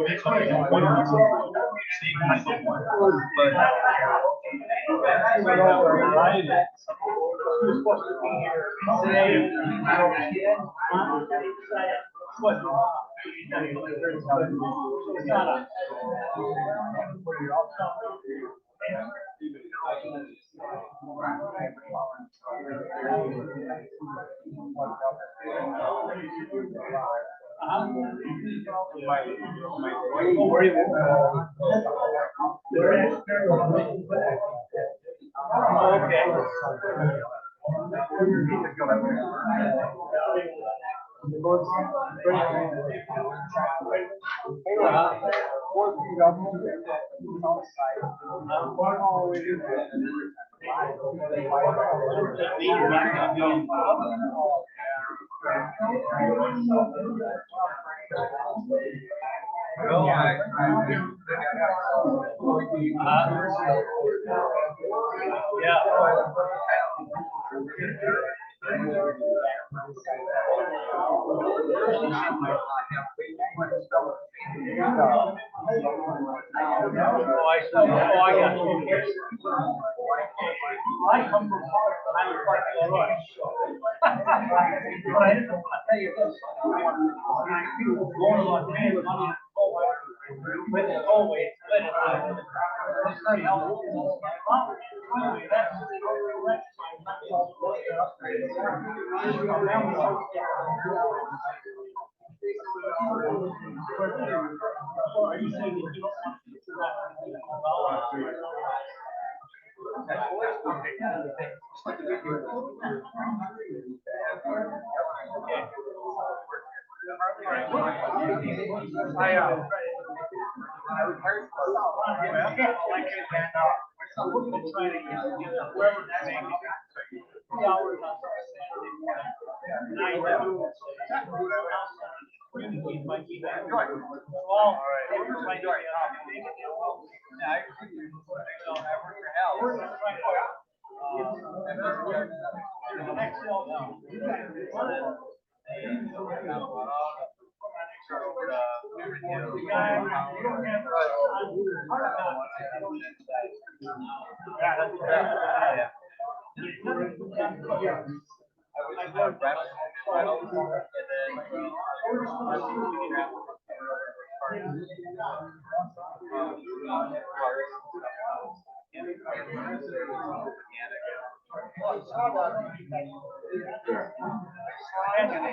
I come from I'm part of the rush. But I didn't want to tell you this. People going on paying money with it always, but it's very helpful. Anyway, that's are you saying that you don't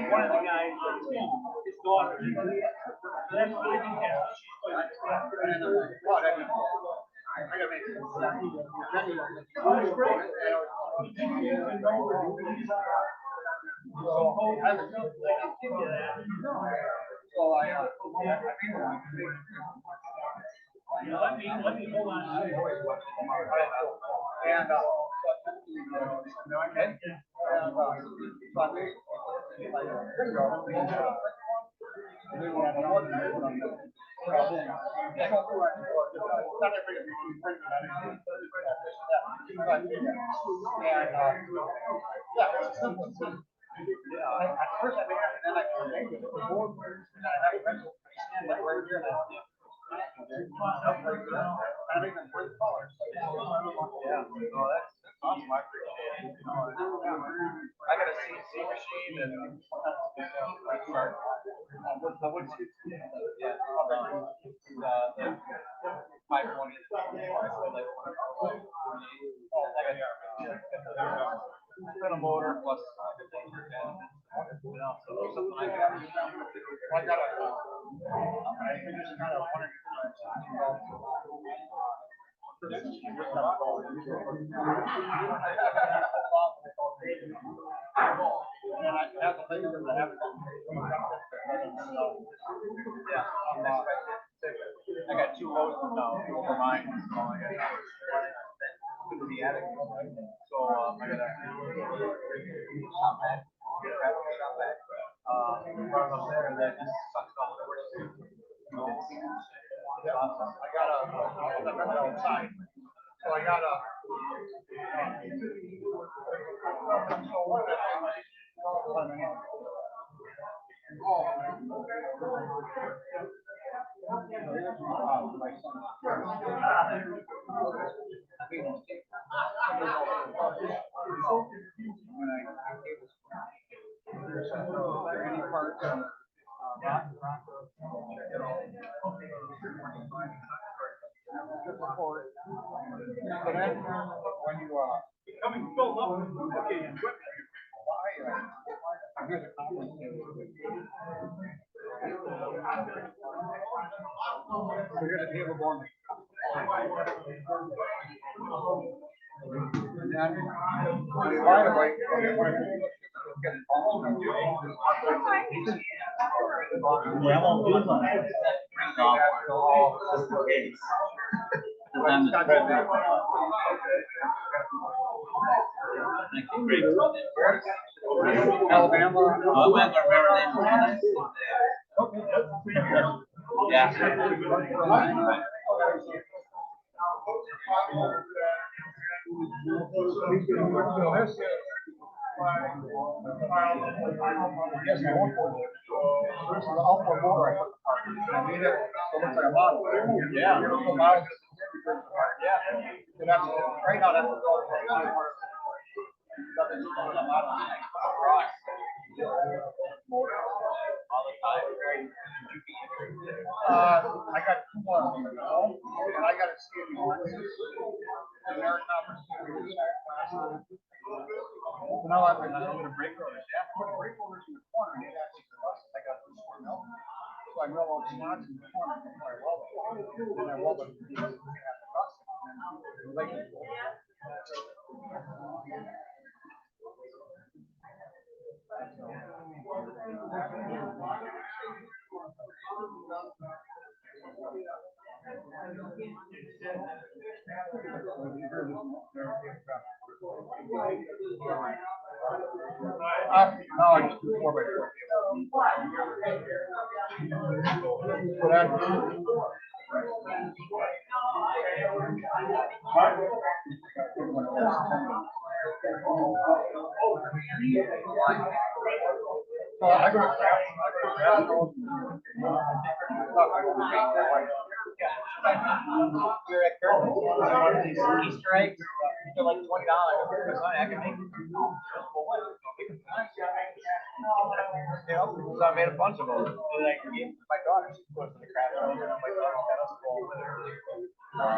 one of the guys, his daughter, that's what he has. Let me hold on. I got got two hoses now over mine, so I got to the attic. So I got a shop vac, shop vac. Run up there and then just sucks all the work. I got I'm outside. So I got a. Any parts, report. But then when you Coming filled up with equipment. here's a conference. So here's a table going. And then right away, Yeah, I won't do it on that. Just in case. Because I'm the president. Thank you, Greg. Alabama. Oh, I'm not gonna remember that. Yeah. Yes, I want for this. This is the upper motor I put the part in. I need it, so it looks like a model. Yeah. You know, the model. Yeah. And that's, right now, that's what's going on. Nothing's going on. All the time. I got two more, and I gotta see if he wants this. And there are opportunities. So now I'm gonna break rotors. Yeah, put a brake rotors in the corner, and it actually crosses. I got this one now. So I mill those slots in the corner before I weld them. Then I weld them to the cross. No, I just do 4x4. So that. So I go to grab those. You're at Easter eggs, they're like $20. I can make it. You know, so I made a bunch of those. And I gave my daughter, she goes to the craft show, and my daughter's got us full. My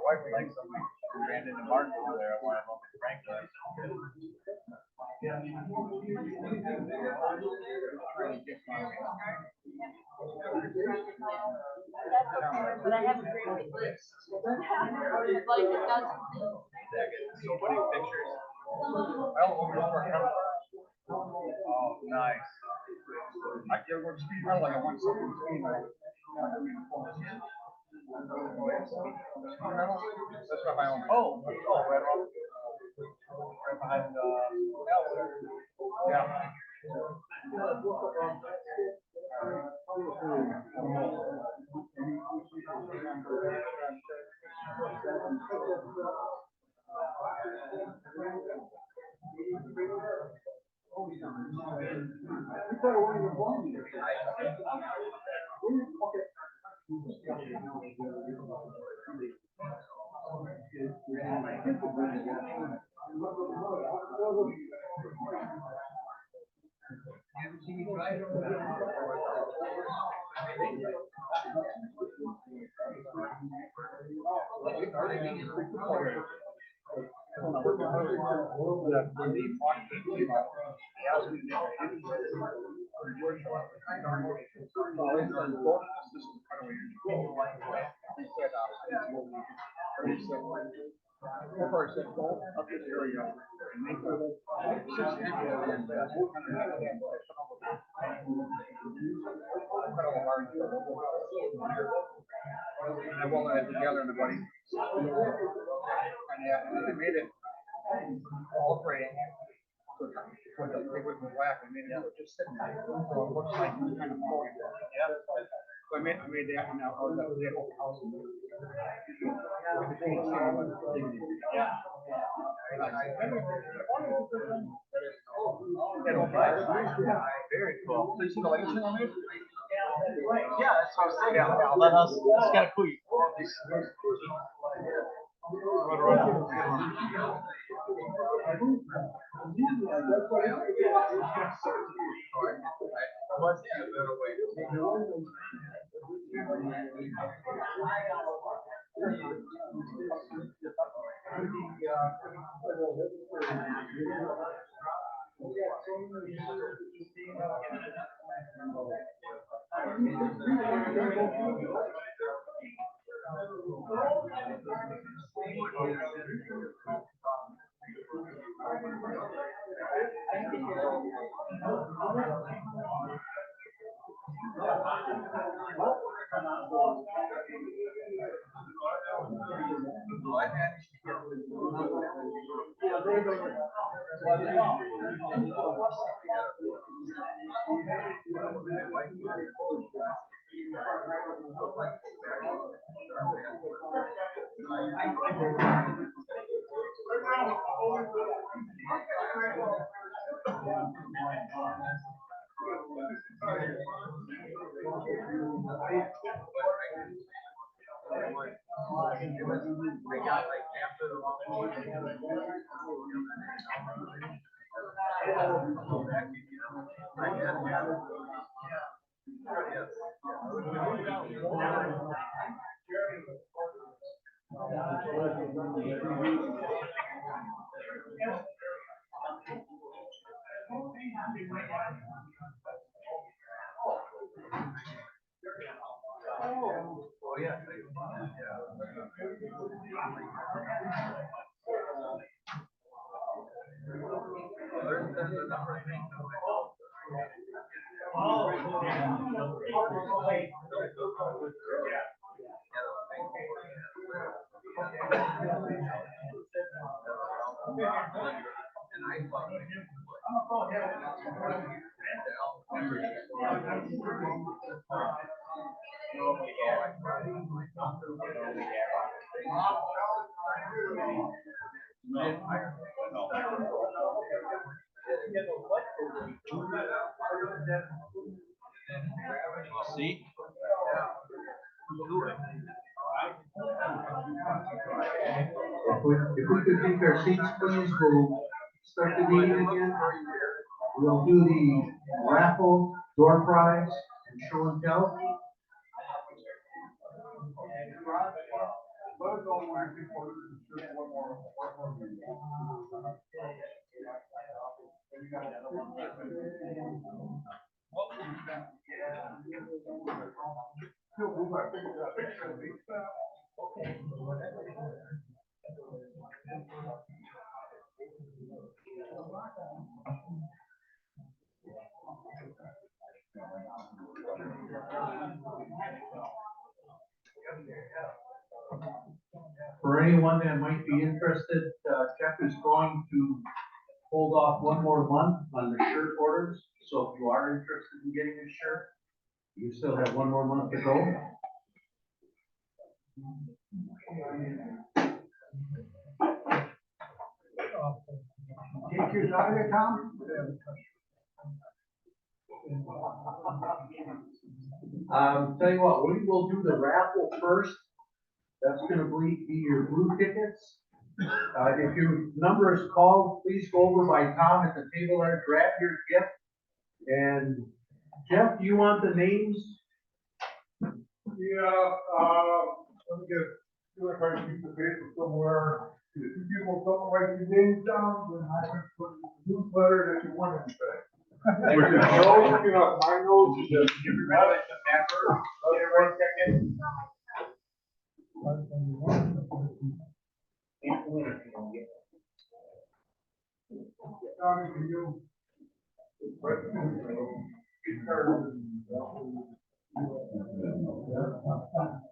wife likes them. We ran into Martin over there. I wanted to go with Franklin. But I have a great list. Like it does. So many pictures. I don't want to start coming. Oh, nice. I can't go to speed metal like I want something speed metal. That's not my own. Oh, right around. Right behind, yeah. I welded it together in the buddy. And I made it all operating. So it wasn't black. I made it just sitting there. So it looks like kind of floating. Yeah. So I made that and now the whole house. Very cool. So you see the lights on it? Yeah, that's what I was saying. Yeah, let us. It's kind of cool. See? If we could take our seats, please, we'll start the meeting again. We'll do the raffle, door prize, and show and tell. For anyone that might be interested, Jeff is going to hold off one more month on the shirt orders. So if you are interested in getting a shirt, you still have one more month to go. Take your time, Tom. Tell you what, we will do the raffle first. That's gonna be your blue tickets. If your number is called, please go over by Tom at the table there, grab your gift. And Jeff, do you want the names? Yeah, let me see if I can keep the paper somewhere. If you people don't write your names down, then I would put in the newsletter that you wanted to say. With your nose, looking up my nose, you just give your mouth a number, get it right second.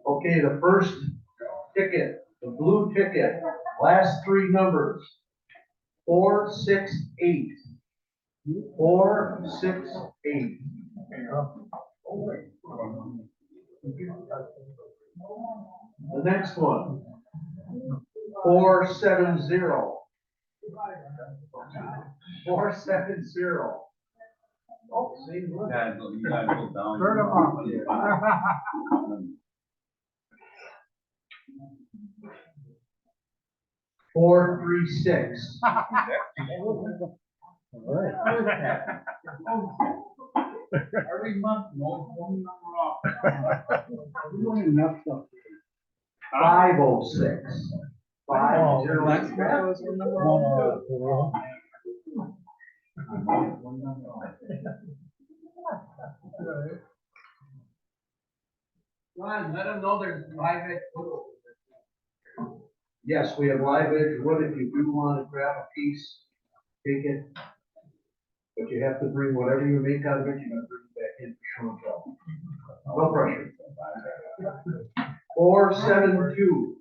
Okay, the first ticket, the blue ticket, last three numbers, 468. 468. The next one, 470. 470. Oh, see, look. You gotta go down. Turn 'em off. 436. Every month, no phone number off. We don't even have stuff. 506. 506. Ron, let them know there's private. Yes, we have live edge wood. If you do want to grab a piece, take it. But you have to bring whatever you make out of it, you gotta bring it back in for show and tell. No pressure. 472.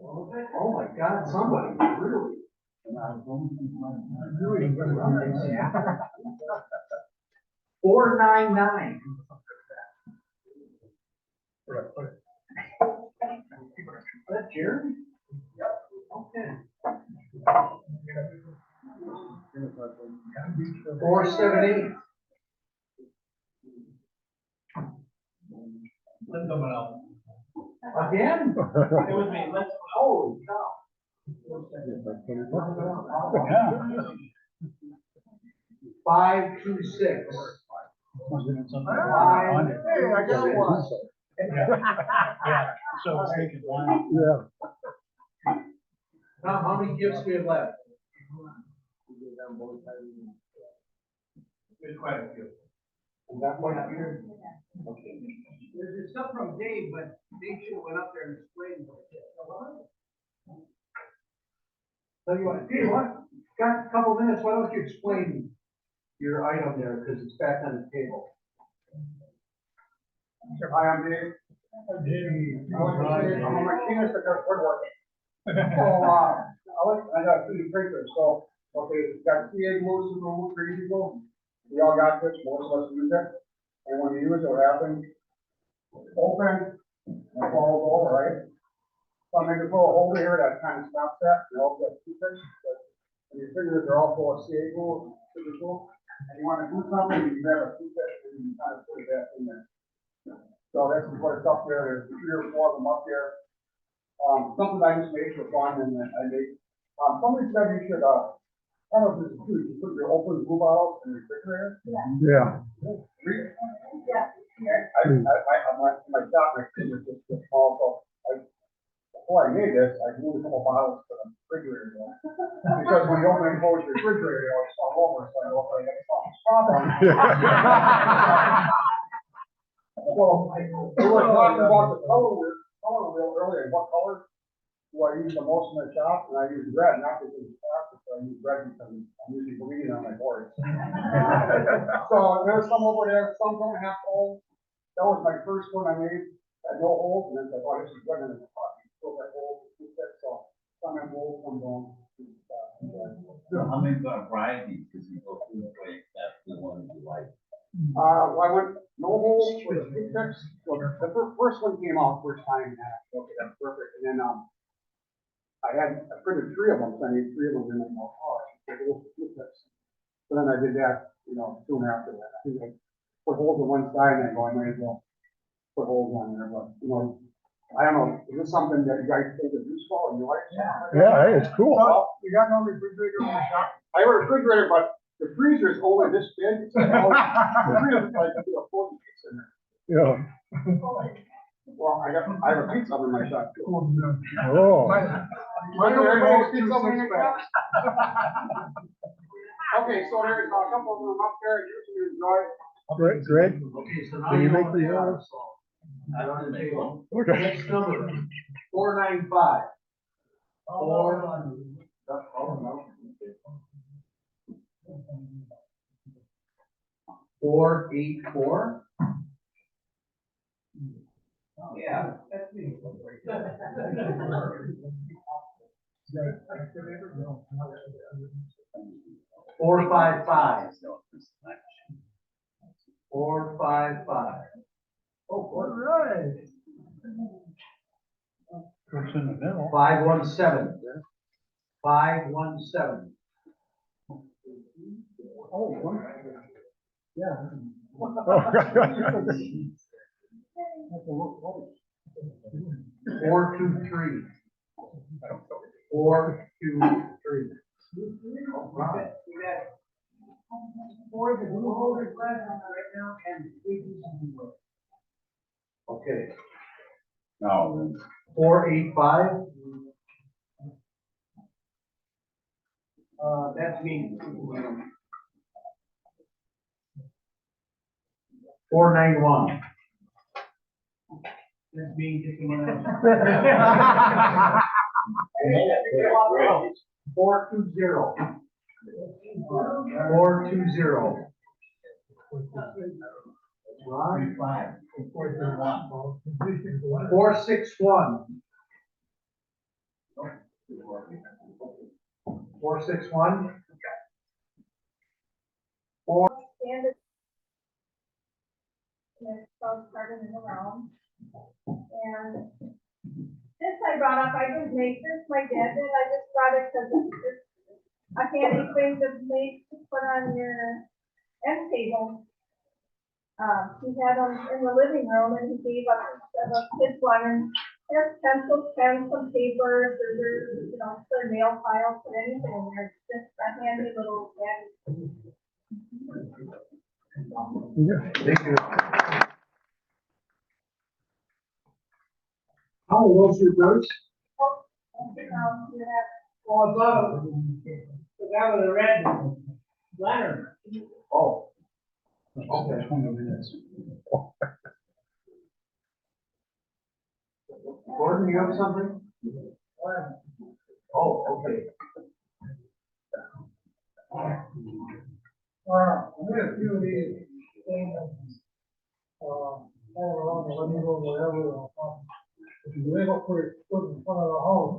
Oh my God, somebody, really? 499. Is that Jeremy? Okay. 478. Let someone else. Again? It was me, let's. Holy cow. 526. Hey, I got one. So it's taking one. Tom, how many gifts we have left? There's quite a few. Is that one up here? There's stuff from Dave, but Dave should have went up there and explained what it is. Tell you what, Dave, what, got a couple minutes, why don't you explain your item there, because it's back on the table. Hi, I'm Dave. I'm a machinist that does woodworking. So, I got 3D printers, so, okay, got CA glues and remote 3D glue. We all got this, most of us use it. And when you use it, what happens? Open, and falls over, right? So I'm gonna put a holder here that kind of stops that, and also has two things, but when your fingers are all full of CA glue, super glue, and you wanna do something, you grab a toothpick and you kind of put it back in there. So that's what's up there, there's 3 or 4 of them up there. Something I just made for fun, and then I made, somebody said you should, I don't know if this is true, you put your open glue bottles in the refrigerator. Yeah. My shop, my fingers just get small, so before I made this, I moved a couple bottles to the refrigerator. Because when you open and close your refrigerator, it's all over, so I go, okay, I got a problem. So, we were talking about the color wheel earlier, what color do I use the most in the shop? And I use red, not because it's faster, so I use red because I'm usually bleeding on my boards. So there's some over there, some don't have holes. That was my first one I made, had no holes, and then I thought, oh, this is good, and it's hot, you still got holes, so some have holes, some don't. So how many varieties does he go through the way that's the one you like? Well, I went, no holes with a toothpicks, so the first one came out first time, and okay, that's perfect, and then, I printed 3 of them, so I made 3 of them, and then, oh, I should take a little toothpicks. So then I did that, soon after that, I think I put holes on one side, and I go, I might as well put holes on there, but, I don't know, is this something that you guys think is useful, and you like? Yeah, it's cool. Well, you got no refrigerator in the shop? I have a refrigerator, but the freezer is only this big, it's like, the freezer is like, a full pizza in there. Yeah. Well, I have a pizza oven in my shop too. Oh. Mine over there, pizza oven in your shop? Okay, so there's a couple of them up there, you can enjoy. Greg, Okay, so now can you make what the they are, yours? so. They're on the table. Okay. Next number, 495. 484. Yeah, that's me. 455. 455. All right. What's in the middle? 517. 517. Oh, one. Yeah. That's a little close. 423. 423. All right. For the road is right now and three pieces of wood. Okay. No. 485. That's me. 491. That's me, just a minute. 420. 420. Right. 461. 461. Standard. There's folks starting in the realm. And this I brought up, I didn't make this, my dad did, I just brought it because it's a handy thing to make, to put on your end table. He had them in the living room and he gave us a kids one, and there's pencils, pens, some paper, scissors, you know, for nail files, put anything in there, it's just a handy little handy. Thank you. How old was your birds? You have Oh, I love it. The guy with the red lantern. Oh. Okay. 20 minutes. Gordon, you have something? Oh, okay. We had a few of these things, all around the living room, wherever. If you live up for it, put in front of the house,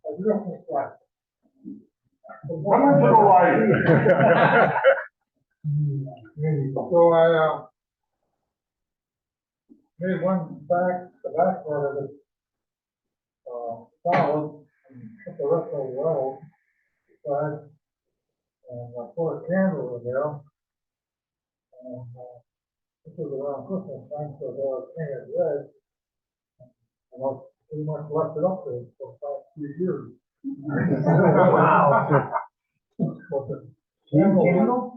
a Christmas light. Coming to the light. So I, made one back, the back part of it, solid, and put the rest of it well, aside, and I put a candle in there. And, this was around Christmas time, so they were painted red. And I pretty much left it up there for about 3 years. Wow. But the candles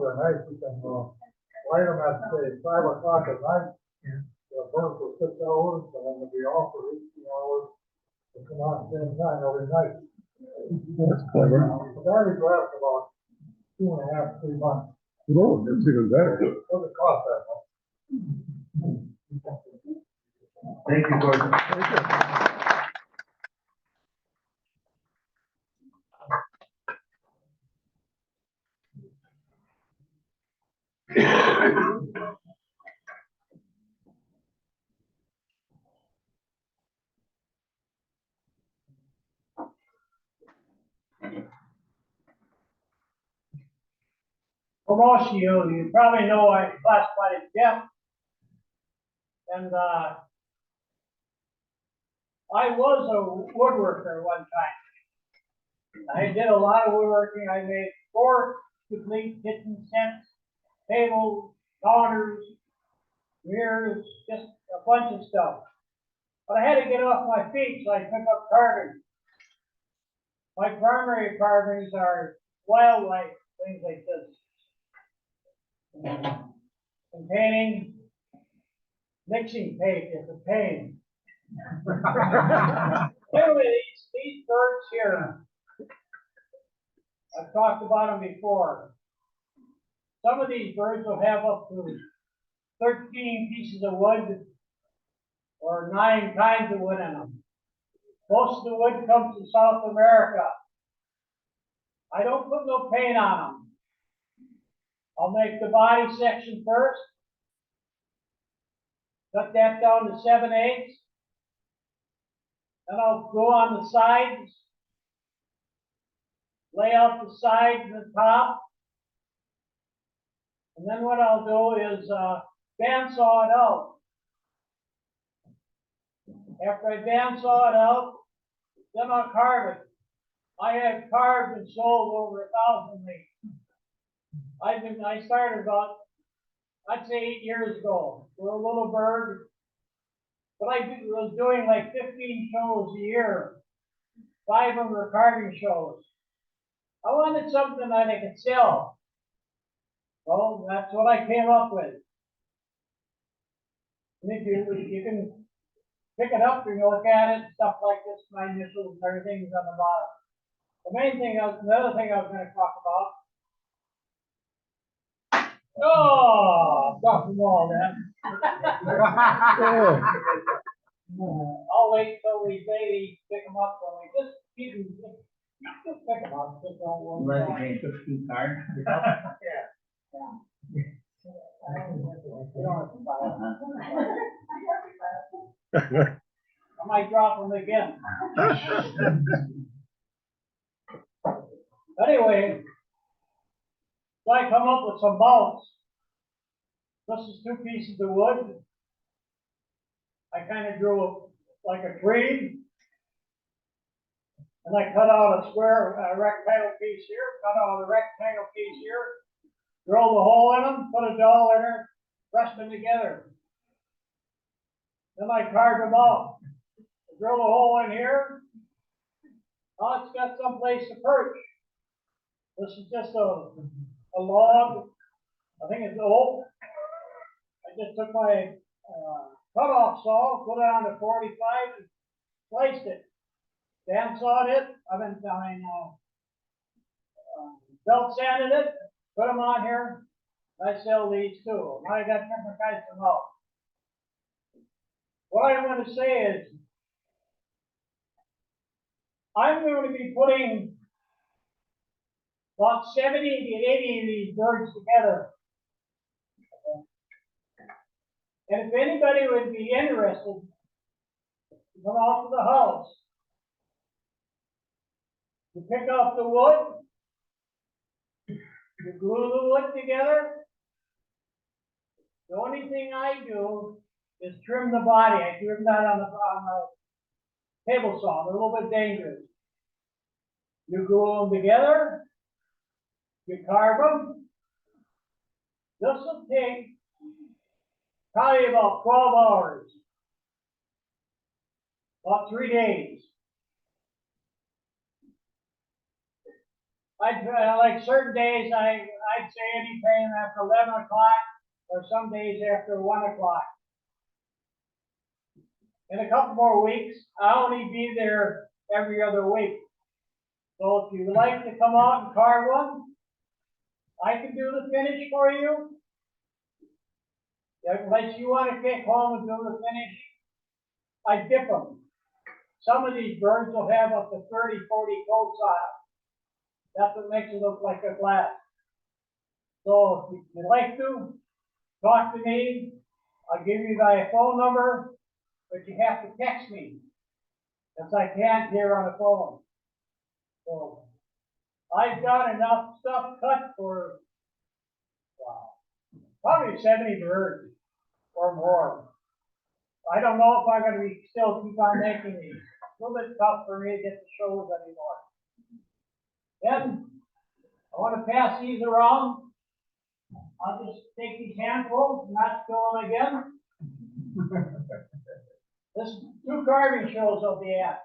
are nice, you can, light them at, say, 5 o'clock at night. They'll burn for 6 hours, and then they'll be off for 18 hours. They come out at the same time every night. That's clever. The batteries last about 2.5, 3 months. Oh, that's even better. Doesn't cost that much. Thank you, Gordon. For most of you probably know I classified as deaf. And, I was a woodworker one time. I did a lot of woodworking. I made 4 complete kitchen sets, tables, counters, mirrors, just a bunch of stuff. But I had to get off my feet, so I took up carving. My primary carvings are wildlife, things like this. And painting, mixing paint is a pain. Anyway, these birds here, I've talked about them before. Some of these birds will have up to 13 pieces of wood or 9 kinds of wood in them. Most of the wood comes from South America. I don't put no paint on them. I'll make the body section first. cut that down to 7/8. Then I'll go on the sides, lay out the sides and the top. And then what I'll do is bandsaw it out. After I bandsaw it out, then I'll carve it. I have carved and sold over 1,000 leaves. I started about, I'd say 8 years ago, for a little bird. But I was doing like 15 shows a year. 5 of them were carving shows. I wanted something that I could sell. Well, that's what I came up with. And if you can pick it up and look at it, stuff like this, my initials and everything is on the bottom. The other thing I was going to talk about. Oh, got them all then. I'll wait till we say pick them up for me. Just keep them, just pick them up. Just don't worry about it. took 2 cards. Yeah. You don't have to buy it. I might drop them again. Anyway, so I come up with some bolts. This is 2 pieces of wood. I kind of drew like a tree. And I cut out a square, a rectangle piece here, cut out a rectangle piece here, drilled a hole in them, put a dowel in there, pressed them together. Then I carved them out. Drilled a hole in here. Now it's got some place to perch. This is just a log. I think it's oak. I just took my cutoff saw, put it on to 45 and sliced it. Bandsawed it. Belt sanded it. Put them on here. I sell these too. Now I got different kinds of mount. What I want to say is, I'm going to be putting about 70 to 80 of these birds together. And if anybody would be interested, come out to the house. You pick up the wood, you glue the wood together. The only thing I do is trim the body. I trim that on the table saw, a little bit dangerous. You glue them together, you carve them. This will take probably about 12 hours, about 3 days. Like certain days, I'd say anytime after 11 o'clock, or some days after 1 o'clock. In a couple more weeks, I'll only be there every other week. So if you'd like to come out and carve one, I can do the finish for you. Unless you want to take home and do the finish, I dip them. Some of these birds will have up to 30, 40 coats on it. That's what makes it look like a glass. So if you'd like to, talk to me. I'll give you my phone number, but you have to text me, because I can't hear on the phone. So I've got enough stuff cut for, wow, probably 70 birds or more. I don't know if I'm going to be still keep on making these. It's a little bit tough for me to get the shows anymore. Then I want to pass these around. I'll just take these handfuls, not fill them again. This is 2 carving shows I'll be at.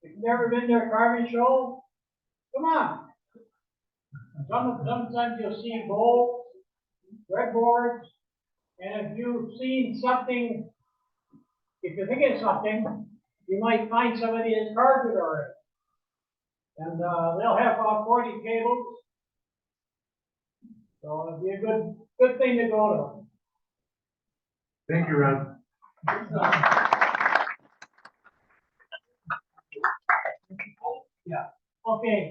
If you've never been to a carving show, come on. Sometimes you'll see bowls, breadboards, and if you've seen something, if you think it's something, you might find somebody that's carved it already. And they'll have about 40 tables. So it'll be a good thing to go to. Thank you, Ron. Yeah. Okay.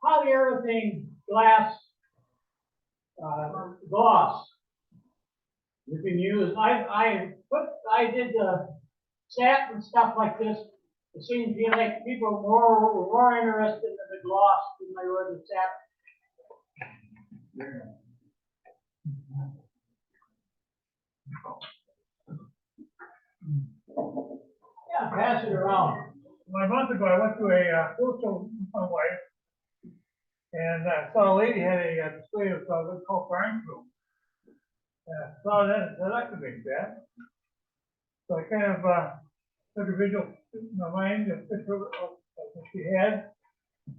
Polyurethane glass gloss. You can use, I did sat and stuff like this. It seems to be like people were more interested in the gloss than they were the sat. Yeah, pass it around. Well, a month ago, I went to a social with my wife, and saw a lady had a display of what's called barn food. Saw that, and said, I could make that. So I kind of took a visual in my mind, a picture of what she had,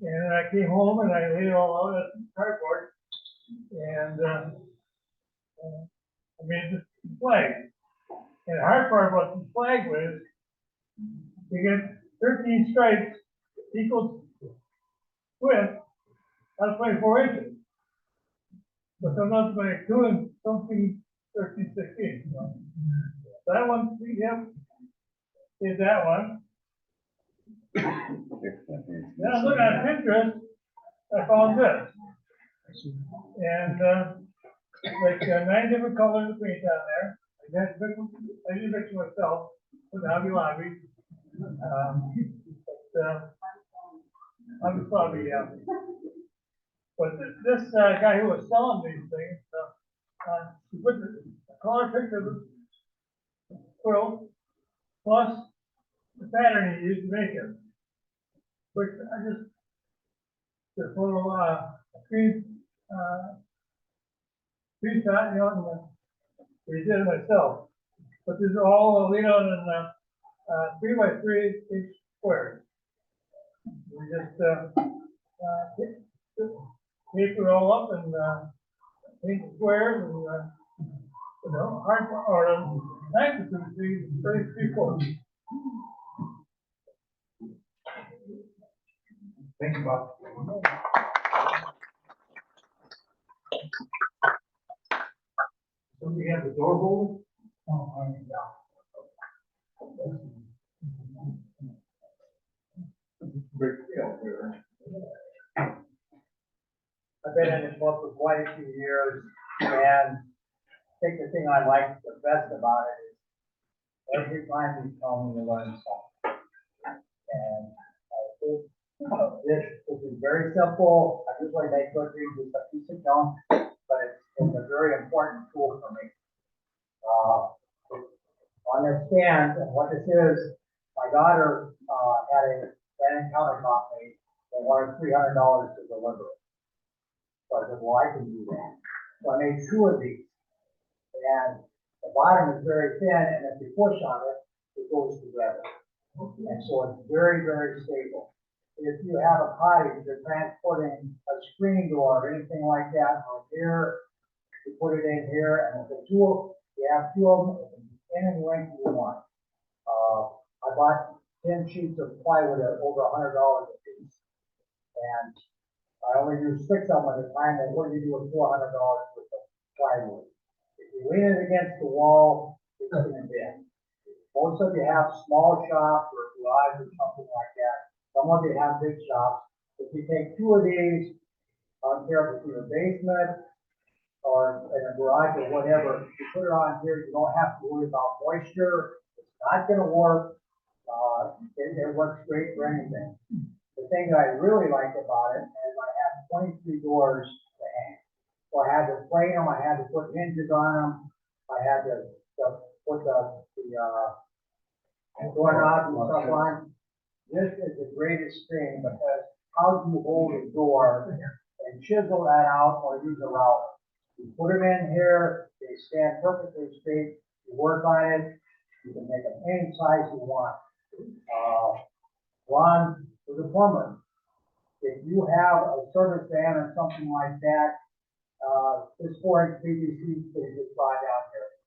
and I came home and I laid it all out on cardboard, and I made this flag. And the hard part about the flag was, you get 13 stripes equals width, that's 24 inches. But sometimes when it's doing something 13, 16, you know. That one, we have, did that one. Then I looked at Pinterest, I found this. And like 9 different colors of paint down there. I did a picture myself with Hobby Lobby. Hobby Lobby, yeah. But this guy who was selling these things, he put a color picture of the quilt plus the pattern he used to make it. Which I just a little screen shot, you know, and we did it myself. But these are all laid out in 3 by 3 inch squares. We just paper it all up and paint the squares and you know, hard or nice to see very straightforward. Thank you, Bob. So we have the door holder? Oh, I mean, yeah. Big deal here. I've been in this book for quite a few years, and I think the thing I like the best about it is every time you tell me to learn something. And I think this is very simple. I usually make cookies with a piece of gum, but it's a very important tool for me. On this stand, and what this is, my daughter had a granite countertop made and wanted $300 to deliver it. So I said, well, I can do that. So I made 2 of these. And the bottom is very thin, and if you push on it, it goes together. And so it's very, very stable. If you have a cottage, you're transporting a screen door or anything like that from here, you put it in here, and with the tool, you have 2 of them in any length you want. I bought 10 sheets of plywood at over $100 a piece. And I only use 6 of them at a time, and what do you do with $400 worth of plywood? If you lean it against the wall, it's going to bend. Most of you have small shops or garage or something like that. Some of you have big shops. If you take 2 of these, I don't care if it's in your basement or in a garage or whatever, you put it on here, you don't have to worry about moisture. It's not going to work. It works great for anything. The thing that I really like about it is I have 23 doors to hang. So I had to plane them, I had to put hinges on them, I had to put the doorknobs and stuff on. This is the greatest thing because how do you hold a door and chisel that out or use a router? You put them in here, they stand perfectly straight, you work on it, you can make them any size you want. Ron was a plumber. If you have a service van or something like that, this 4-inch PVC is just brought down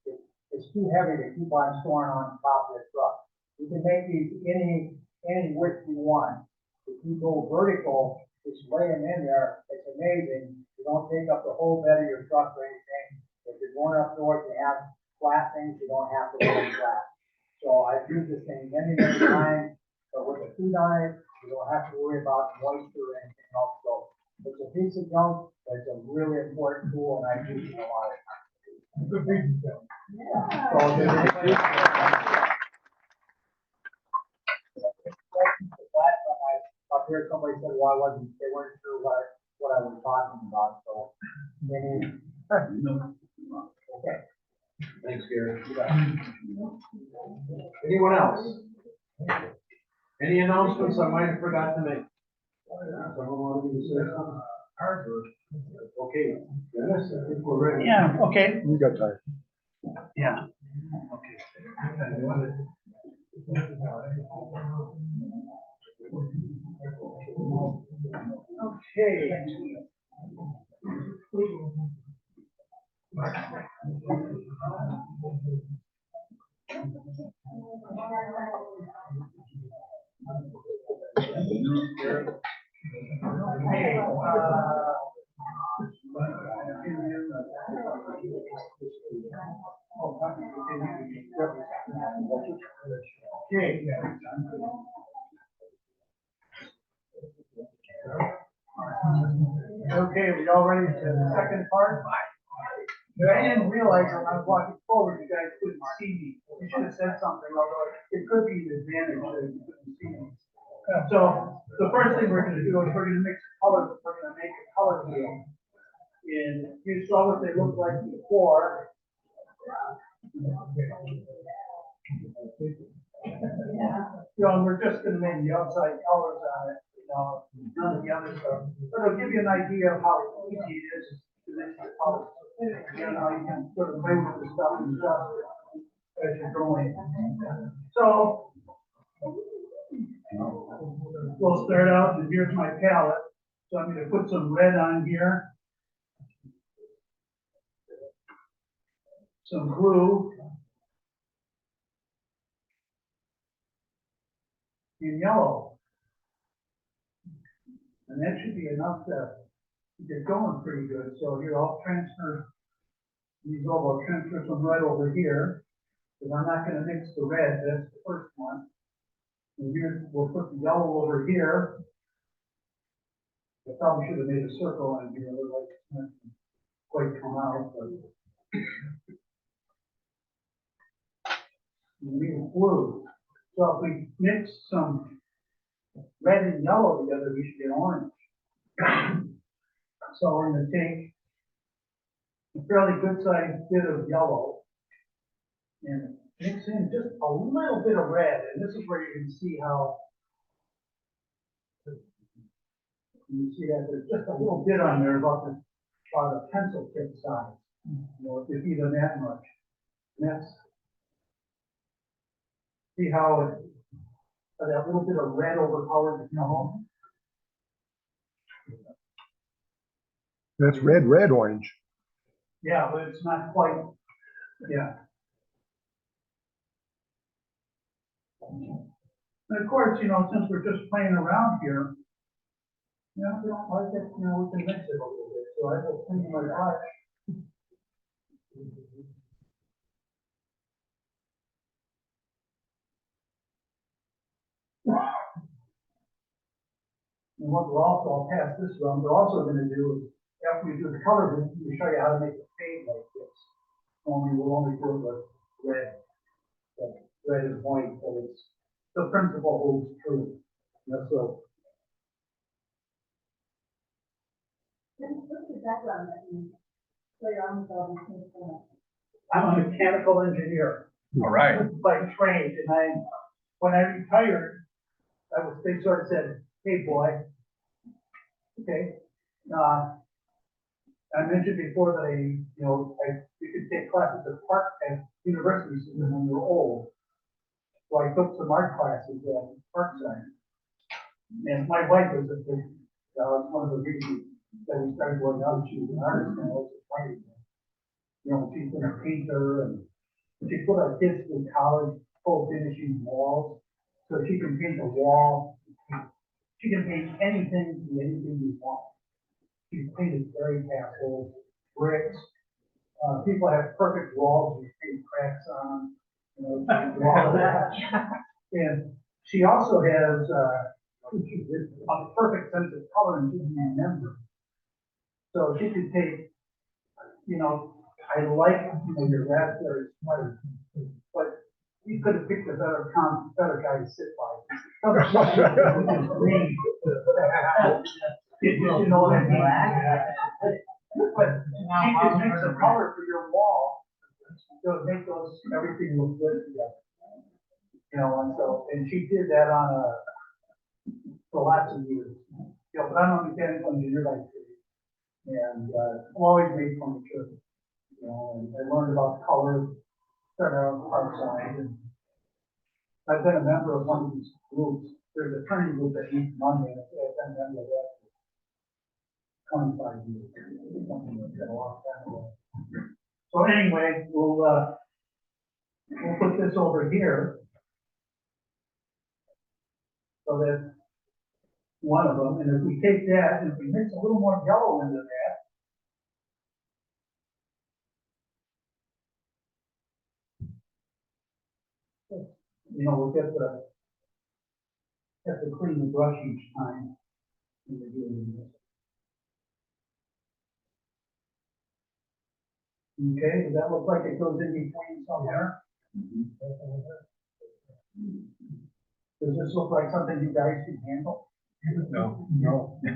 here. It's too heavy to keep on storing on top of the truck. You can make these any width you want. If you go vertical, just lay them in there, it's amazing. You don't take up the whole bed of your truck or anything. If you're going up north, you have flat things, you don't have to lay them flat. So I've used this thing many, many times, but with the feet on it, you don't have to worry about moisture or anything else. So It's a piece of junk, it's a really important tool, and I use it a lot. Good reason, Bill. Yeah. So, did anybody- Last time up here, somebody said, well, they weren't sure what I was talking about, so. Okay. Thanks, Gary. Anyone else? Any announcements I might have forgot to make? Someone want to say something? Okay, Dennis, I think we're ready. Yeah, okay, You got time. yeah. Okay. Okay. Okay, we all ready for the second part? I didn't realize when I was walking forward, you guys couldn't see me. You should have said something, although it could be an advantage that you couldn't see me. So the first thing we're gonna do is we're gonna mix colors, we're gonna make a color wheel. And you saw what they looked like before. You know, and we're just gonna make the outside colors on it, you know, none of the other stuff. But it'll give you an idea of how easy it is to mix the colors. You know, you can sort of play with the stuff and adjust it as you're going. So we'll start out, and here's my palette. So I'm gonna put some red on here. Some blue. And yellow. And that should be enough to get going pretty good. So here, I'll transfer these over, I'll transfer some red over here. Because I'm not gonna mix the red, that's the first one. And here, we'll put the yellow over here. I probably should have made a circle on here, otherwise it's not quite come out, but. And we need blue. So if we mix some red and yellow together, we should get orange. So we're gonna take a fairly good sized bit of yellow and mix in just a little bit of red, and this is where you can see how you see that there's just a little bit on there about a pencil tip size, you know, if even that much. And that's, see how it, that little bit of red overpowered the yellow. That's red, orange. Yeah, but it's not quite, yeah. And of course, you know, since we're just playing around here, you know, we don't like it, you know, we can mix it a little bit. So I will clean my brush. And what we're also, I'll pass this around, we're also gonna do is, after we do the color, we show you how to make a fade like this. We'll only do it with red. But red and white, so it's, the principle holds true. You know, so. What's the background that you, so you're on the I'm a mechanical engineer. All right. By trade, and when I retired, they sort of said, hey, boy, okay, I mentioned before that you could take classes at universities when you're old. So I took some art classes at Parkside. And my wife was one of the reasons that we started going out. She was an artist and I was excited. You know, she's been a painter and she put our kids through college, full finishing walls. So she can paint a wall. She can paint anything you want. She's painted fairy castles, bricks. People have perfect walls with paint cracks on them. You know, all of that. And she also has a perfect sense of color and didn't remember. So she could take, you know, I like, you know, your raspberry sweater, but you could have picked a better guy to sit by. Green. You know what I mean? But she could make some color for your wall, so make those, everything look good together. You know, and so, and she did that for lots of years. You know, but I'm a mechanical engineer like you, and, always made furniture, you know, and I learned about color, started out on the art side, and I've been a member of one of these groups. There's a training group that meets Monday, and I've been a member of that for 25 years. Something like that, a long time ago. So anyway, we'll put this over here. So that's one of them, and if we take that, and if we mix a little more yellow into that, you know, we'll have to clean the brush each time when we're doing this. Okay, does that look like it goes in between somewhere? Does this look like something you guys can handle? No. No. You're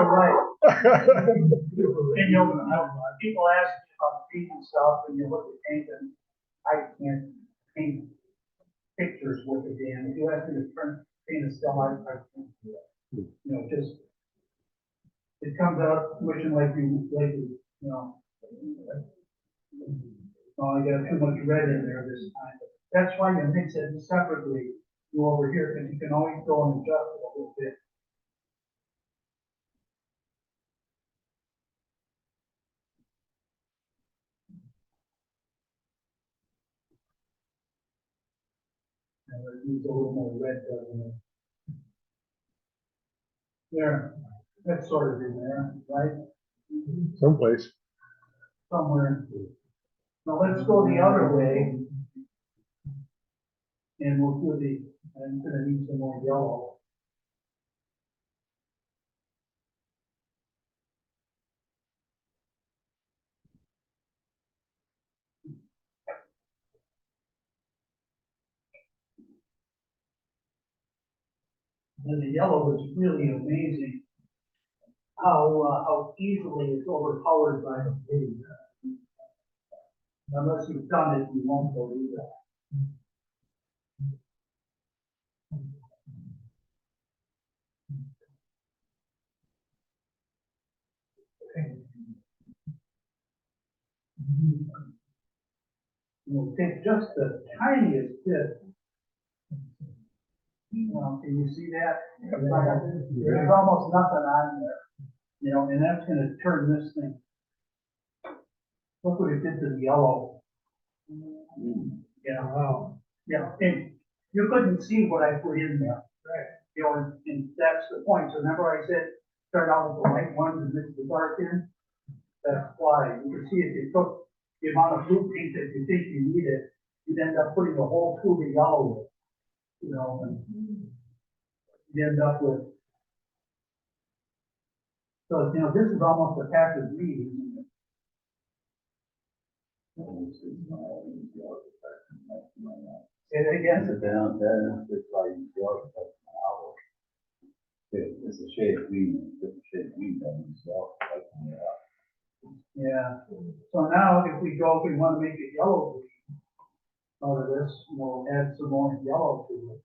right. And you know, people ask me about painting stuff, and you look at paint, and I can't paint pictures with it, Dan. If you ask me to paint a still, I can't do that. You know, just, it comes out wishing like you know. Oh, I got too much red in there this time. That's why you mix it separately. You over here, and you can always go and adjust it a little bit. And I use a little more red in it. There, that's sort of in there, right? Someplace. Somewhere. Now let's go the other way. And we'll do I'm gonna need some more yellow. And the yellow is really amazing how easily it's overpowered by the blue. Unless you've done it, you won't believe that. We'll take just the tiniest bit. Can you see that? There's almost nothing on there. You know, and that's gonna turn this thing. Look what it did to the yellow. Yeah, wow. Yeah, and you couldn't see what I put in there. Right. You know, and that's the point. So remember I said, start out with the light ones and mix the dark in? That's why. You can see if you took the amount of blue paint that you think you needed, you'd end up putting the whole tube of yellow in. You know, and you end up with. So, you know, this is almost a pack of leaves, isn't it? Say that again? It's a shade of green, different shade of green, so Yeah. So now if we want to make it yellow green out of this, we'll add some more yellow to it.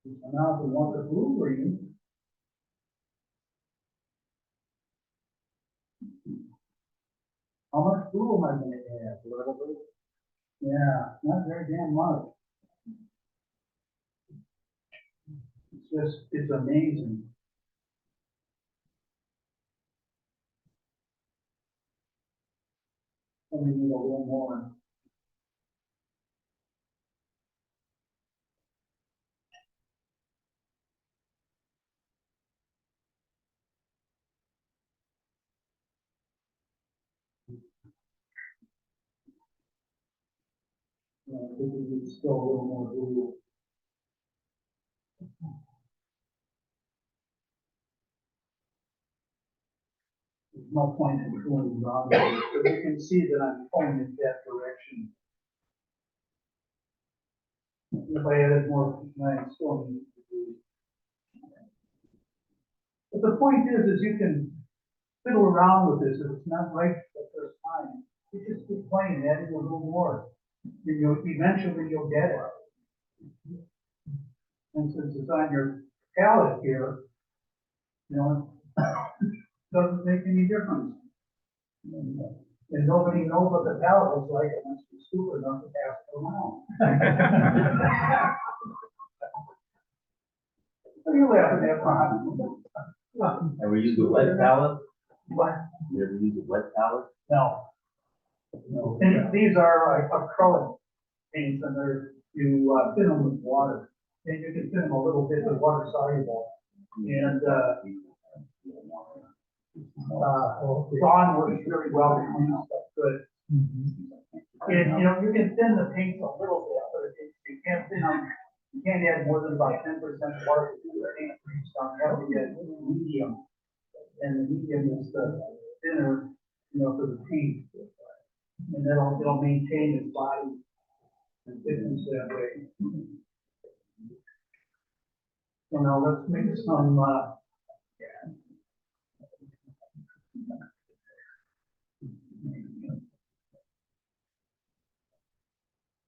So now if we want the blue green, how much blue am I going to add? A little bit? Yeah, not very damn much. It's amazing. And we need a little more. I think we need still a little more blue. There's no point in going wrong, but you can see that I'm pointing that direction. If I added more, I still need to do. But the point is you can fiddle around with this. If it's not right the first time, you just keep playing, adding a little more. And eventually you'll get it. And since it's on your palette here, you know, it doesn't make any difference. And nobody knows what the palette is like unless you're stupid enough to pass it around. What are you laughing at, Ron? Ever use a wet palette? What? You ever use a wet palette? No. No. And these are acrylic paints, and you thin them with water. And you can thin them a little bit with water soluble. And Dawn works really well, it cleans stuff good. And, you know, you can thin the paints a little bit, but you can't thin them, you can't add more than about 10% water to the paint. You have to get medium. And the medium is the thinner, you know, for the paint. And it'll maintain its body and thickness that way. So now let's make some,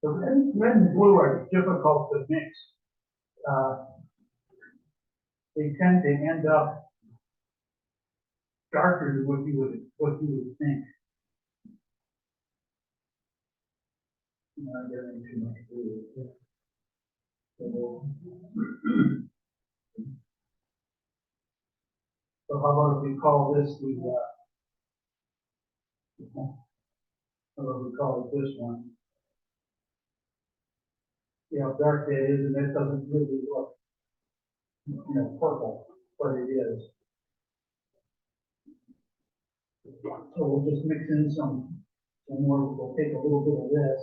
the red and blue are difficult to mix. They tend to end up darker than what you would think. Not getting too much blue. So how about if we call this how about we call it this one? See how dark that is, and that doesn't really look, you know, purple, but it is. So we'll just mix in some more, we'll take a little bit of this.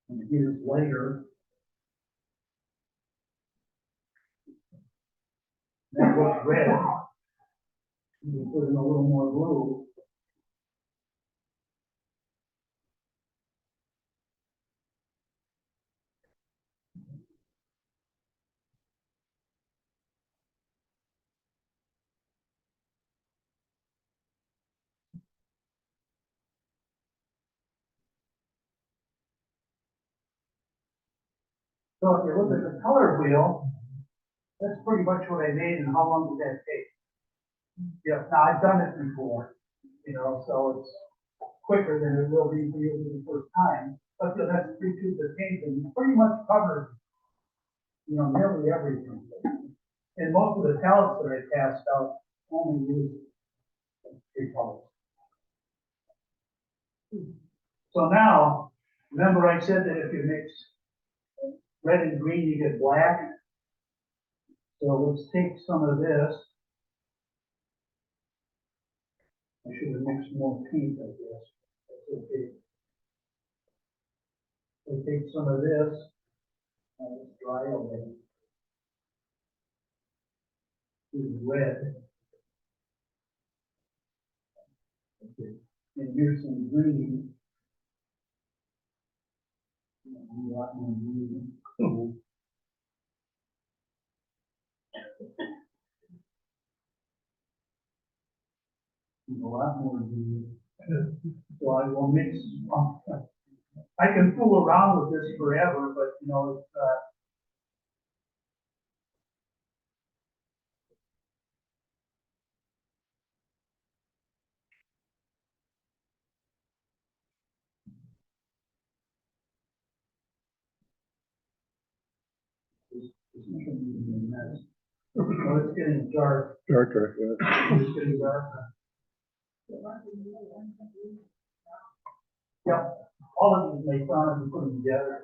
And here's lighter. That looks red. We put in a little more blue. So if you look at the color wheel, that's pretty much what I made, and how long did that take? Yeah, now I've done it before, you know, so it's quicker than it will be for you the first time. But that's 3 tubes of paint, and you pretty much covered, you know, nearly everything. And most of the palettes that I passed out only use 3 colors. So now, remember I said that if you mix red and green, you get black. So let's take some of this. I should have mixed more pink, I guess. That's okay. So take some of this. Let's dry away. This is red. Okay. And here's some green. A lot more green. A lot more green. So I will mix. I can fool around with this forever, but you know, it's a mess. Oh, it's getting dark. Darker, yeah. It's getting dark. Yep, all of these make fun and put them together.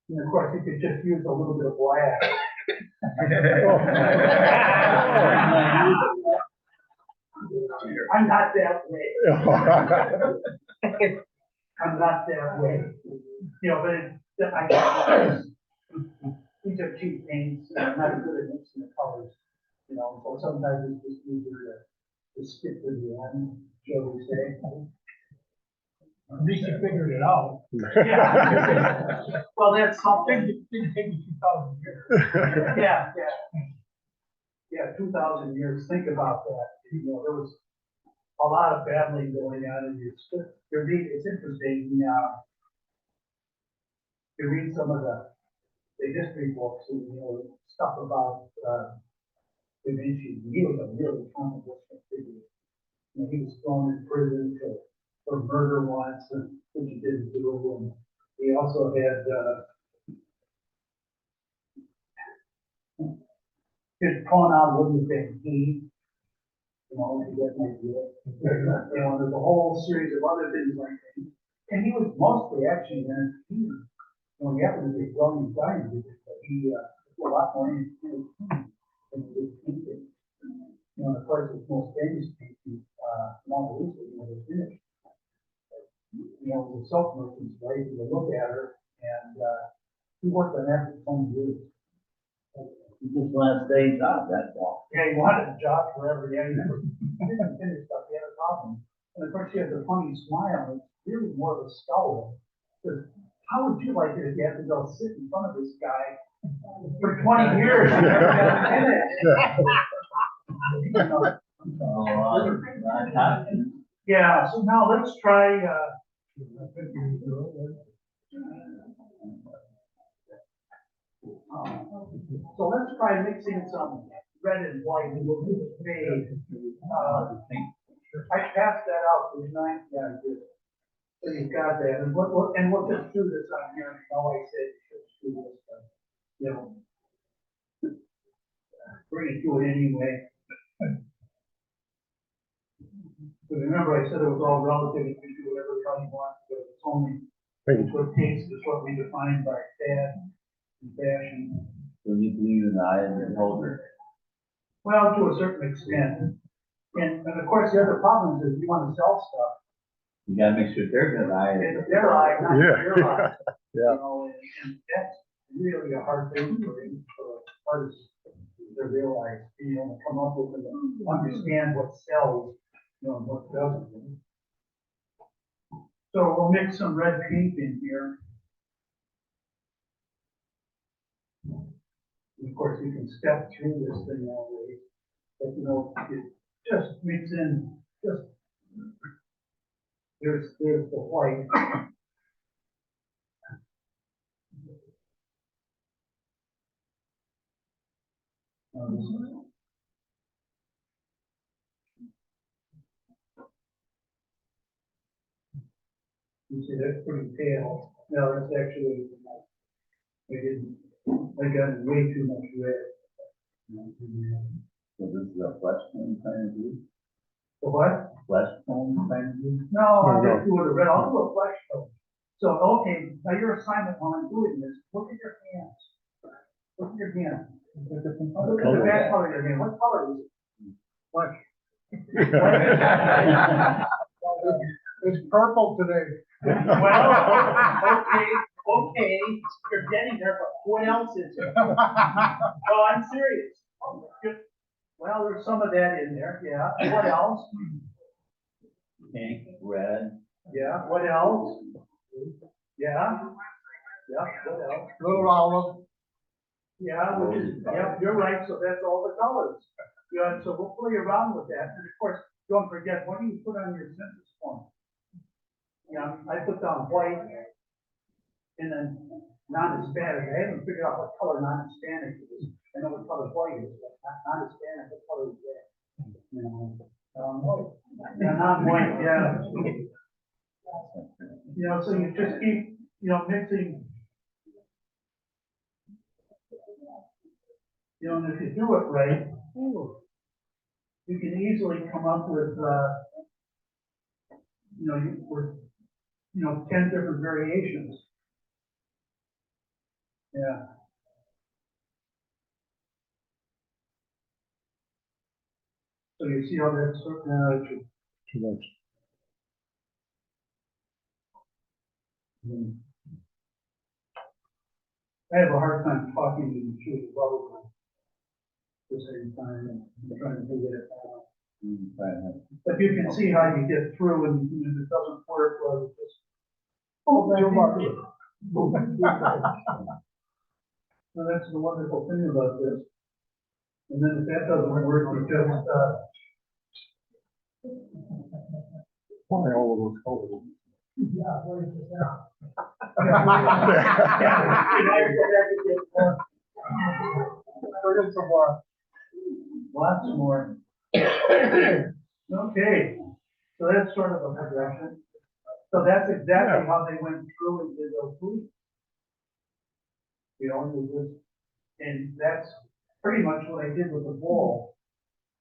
And of course, you could just use a little bit of black. I'm not that way. I'm not that way. You know, but these are cheap paints, and I'm not good at mixing the colors. You know, so sometimes it's just easier to skip to the end, shall we say. At least you figured it out. Yeah. Well, that's something. Didn't take me 2,000 years. Yeah, yeah. Yeah, 2,000 years, think about that. You know, there was a lot of battling going on, and it's interesting, you read some of the history books, and, you know, stuff about, Da Vinci. He was a really controversial figure. You know, he was thrown in prison for murder once, and which he didn't do, and he also had, his pronoun wouldn't have been he, you know, if you get an idea. You know, there's a whole series of other things like that. And he was mostly actually an entertainer. You know, he happened to be a brilliant guy, but he was a lot more entertaining than he was painting. You know, and of course, his most famous painting, Motl, you know, was finished. You know, the silk merchant's wife, you look at her, and he worked on that for 20 years. You just want to stay job, that's all. Yeah, he wanted a job forever. Yeah, he didn't finish stuff. He had a problem. And of course, she has a funny smile. It's really more of a scowl. Because how would you like it if you had to go sit in front of this guy for 20 years and never got finished? You know? Yeah, so now let's try, so let's try mixing some red and white, and we'll do the fade. I passed that out to the ninth, yeah, I did. So you've got that, and we'll just do this on here, you know, I said, just do this, you know. Bring it to it anyway. But remember, I said it was all relative, you can do whatever the hell you want, but it's only, it's what taste is what we define by fad and fashion. So you believe in the eye of the beholder. Well, to a certain extent. And of course, the other problem is you want to sell stuff. You gotta make sure they're good eye. It's their eye, not Yeah. your eye. Yeah. You know, and that's really a hard thing for artists to realize, you know, come up with and understand what sells, you know, and what doesn't. So we'll mix some red paint in here. Of course, you can step through this thing all the way, but you know, it just mix in, just, there's the white. You see, that's pretty pale. No, that's actually, I got way too much red. So this is a flesh tone kind of do? The what? Flesh tone kind of do? No, I'm just doing a red, I'll do a flesh tone. So, okay, now your assignment while I'm doing this, look at your hands. Look at your hands. Look at the back color of your hand. What color is it? Flesh. It's purple today. Well, okay, you're getting there, but what else is it? No, I'm serious. Well, there's some of that in there, yeah. What else? Pink, red. Yeah, what else? Yeah. Yeah, what else? Little olive. Yeah, which is, yeah, you're right, so that's all the colors. Yeah, so we'll play around with that, and of course, don't forget, what do you put on your census form? Yeah, I put down white, and then non-Hispanic, I haven't figured out what color non-Hispanic is. I know what color white is, but non-Hispanic, what color is that? You know, white. Yeah, non-white, yeah. You know, so you just keep, you know, mixing. You know, and if you do it right, you can easily come up with, you know, 10 different variations. Yeah. So you see how that's, Too much. I have a hard time talking and chewing bubble gum at the same time, and I'm trying to figure it out. But you can see how you get through and if it doesn't work, well, it's just. Oh, back into it. So that's the wonderful thing about this. And then if that doesn't work, you just, Why all of those colors? yeah, what is this now? Lots more. Okay, so that's sort of a progression. So that's exactly how they went through and did those foods. You know, it was, and that's pretty much what I did with the bowl,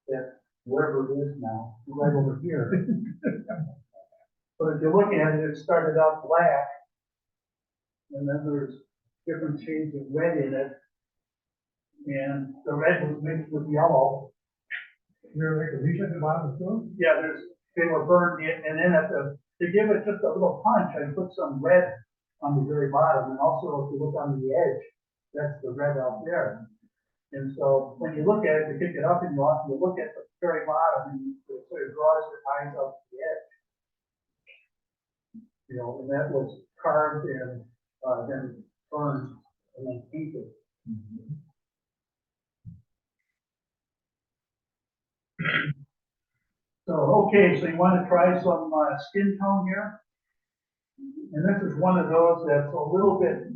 that wherever it is now, right over here. But if you look at it, it started out black, and then there's different shades of red in it. And the red was mixed with yellow. You're like a leech at the bottom too? Yeah, they were burned in, and then to give it just a little punch, I put some red on the very bottom, and also if you look on the edge, that's the red out there. And so when you look at it, you pick it up and you look at the very bottom, and it sort of draws your eyes up to the edge. You know, and that was carved and then burned and then painted. So, okay, so you want to try some skin tone here? And this is one of those that's a little bit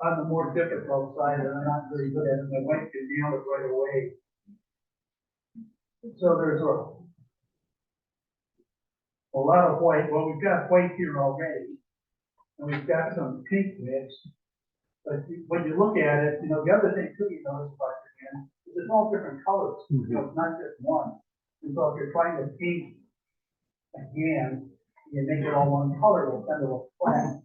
on the more difficult side, and I'm not very good at it, and I went to nail it right away. So there's a lot of white. Well, we've got white here already, and we've got some pink mixed. But when you look at it, you know, the other thing too you notice about your hand is it's all different colors. You know, it's not just one. And so if you're trying to paint again, you make it all one color, it'll kind of look flat.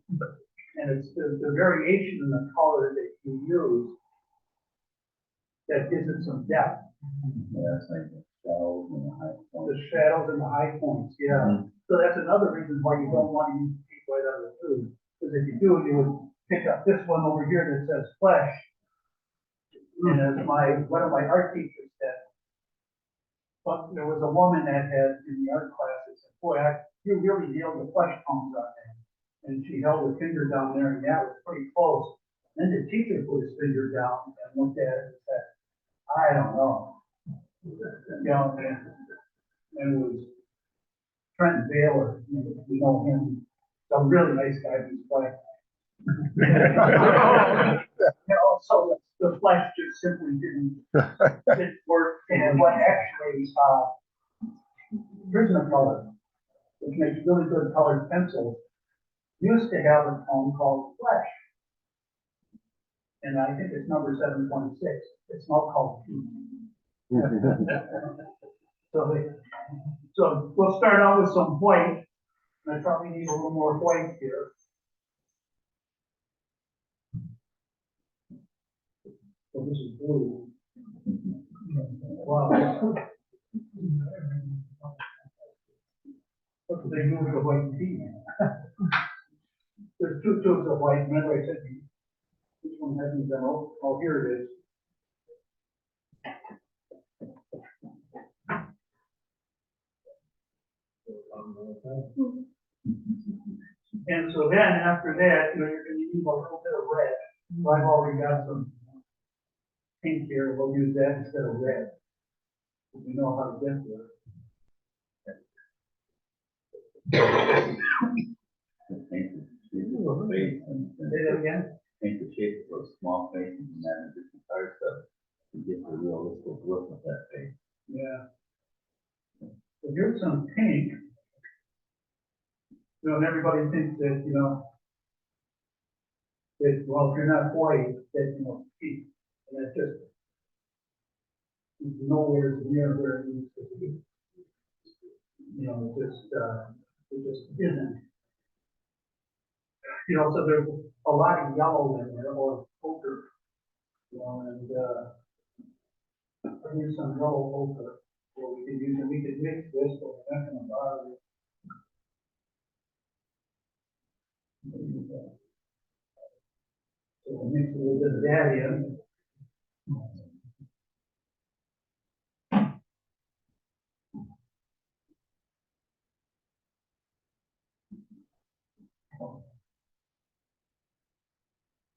And it's the variation in the color that you use that gives it some depth. Yeah, it's like the shadows and the high points. The shadows and the high points, yeah. So that's another reason why you don't want to use paint right out of the tube. Because if you do, you would pick up this one over here that says flesh. And as one of my art teachers said, but there was a woman that had in the art class that said, boy, you really nailed the flesh tones on there. And she held her finger down there, and that was pretty close. Then the teacher put his finger down and looked at it and said, I don't know. You know, and it was Trent Baylor, you know him, a really nice guy, he's black. You know, so the flesh just simply didn't work. And what actually, Prismacolor, which makes really good colored pencils, used to have a tone called flesh. And I think it's number 726. It's not called pink. So we'll start out with some white. And I probably need a little more white here. So this is blue. Wow. What do they do with the white tea? There's two tubes of white. Remember I said this one hasn't been open. Oh, here it is. And so then after that, you know, you're going to use a little bit of red. So I've already got some pink here. We'll use that instead of red. We know how to get there. Paint the shape of the face and Say that again? paint the shape of those small faces and then different color stuff to get the realistic look of that face. Yeah. So here's some pink. You know, and everybody thinks that, you know, that, well, if you're not white, that, you know, pink. And that's just nowhere near where it needs to be. You know, it just isn't. You know, so there's a lot of yellow in there, or ochre. You know, and I use some yellow ochre. Or we could use, we could mix this, but we're not gonna bother it. So we'll mix a little bit of that in.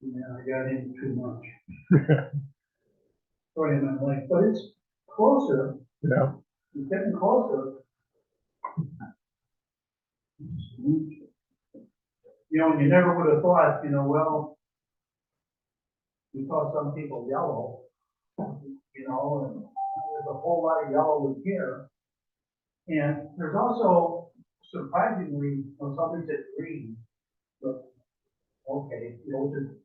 Yeah, I got in too much. Sorry, I'm like, but it's closer, Yeah. it's getting closer. You know, you never would have thought, you know, well, we saw some people yellow, you know, and there's a whole lot of yellow in here. And there's also surprisingly, when something said green, but, okay, you know, just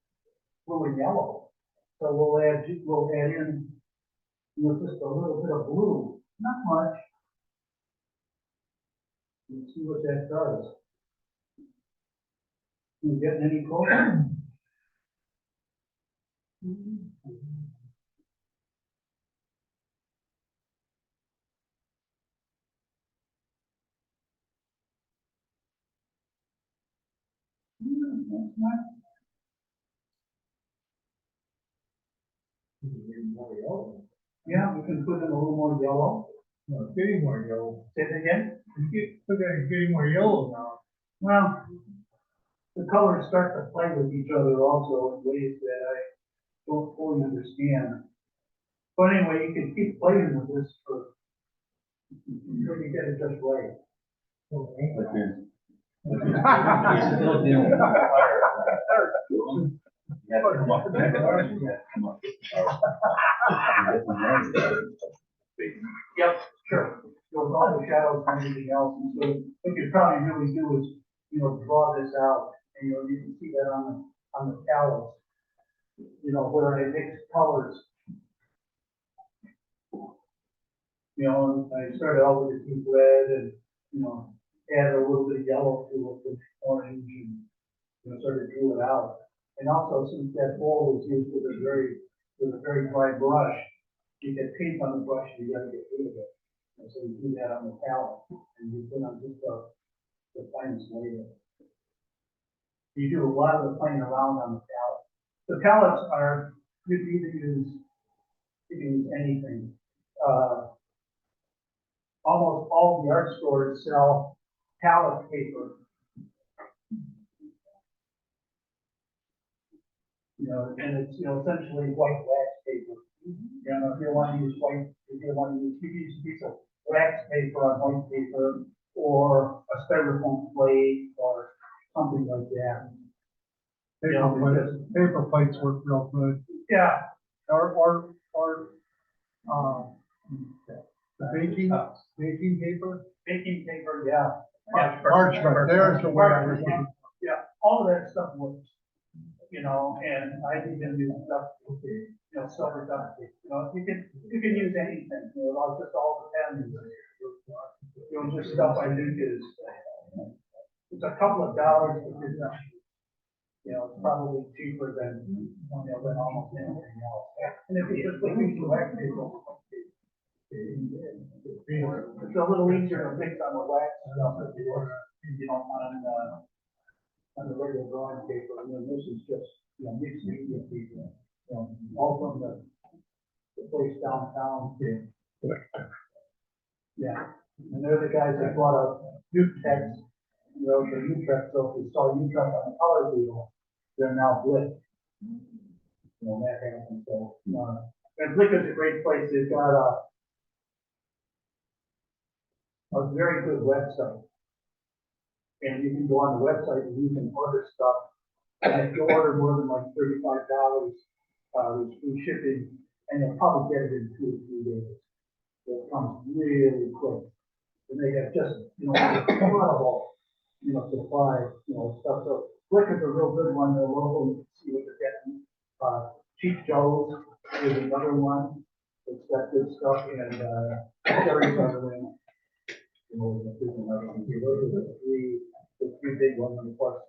blue and yellow. So we'll add in, you know, just a little bit of blue, not much. Let's see what that does. You getting any closer? That's not. More yellow. Yeah, we can put in a little more yellow. No, it's getting more yellow. Say it again? Look at it, getting more yellow now. Well, the colors start to play with each other also in ways that I don't fully understand. But anyway, you can keep playing with this for, until you get it just right. But then- You're still dealing with fire. You have to come up with that, or you have to come up with Yep, sure. So with all the shadows and everything else, and so what you probably really do is, you know, draw this out, and you know, you can see that on the palette. You know, where I mix colors. You know, I started out with a deep red and, you know, added a little bit of yellow to it with orange and, you know, sort of drew it out. And also, since that bowl was used with a very dry brush, you get paint on the brush, you gotta get rid of it. And so you do that on the palette, and you put on just the finest layer. You do a lot of the playing around on the palette. The palettes are, you can use anything. Almost all the art stores sell palette paper. You know, and it's, you know, essentially white wax paper. You know, if you want to use white, if you want to use, you can use a piece of wax paper on white paper, or a styrofoam plate, or something like that. You know, Paper plates work real good. yeah, Or, the baking paper? baking paper, yeah. Parchment, there's the way I was thinking. Yeah, all of that stuff works, you know, and I even use stuff, you know, silver duct tape, you know, you can use anything, you know, it just all depends. You know, just stuff I think is, it's a couple of dollars, but it's, you know, it's probably cheaper than, you know, than almost anything else. And if you just look at the wax paper, it's a little easier to mix on the wax stuff if you know, on the regular drawing paper, and then this is just, you know, mixed media paper, you know, all from the place downtown. Yeah, and they're the guys that bought a Utrecht, you know, the Utrecht, so if you saw Utrecht on the color wheel, they're now Blick. You know, that happens, so, and Blick is a great place, they've got a very good website. And you can go on the website and you can order stuff. And if you order more than like $35, there's free shipping, and you'll probably get it in 2 or 3 days. It comes really quick. And they have just, you know, incredible, you know, supply, you know, stuff. So Blick is a real good one. They're local, you can see what they're getting. Cheap Joe's is another one. It's got good stuff, and Terry's other one. You know, those are the three big ones, and of course,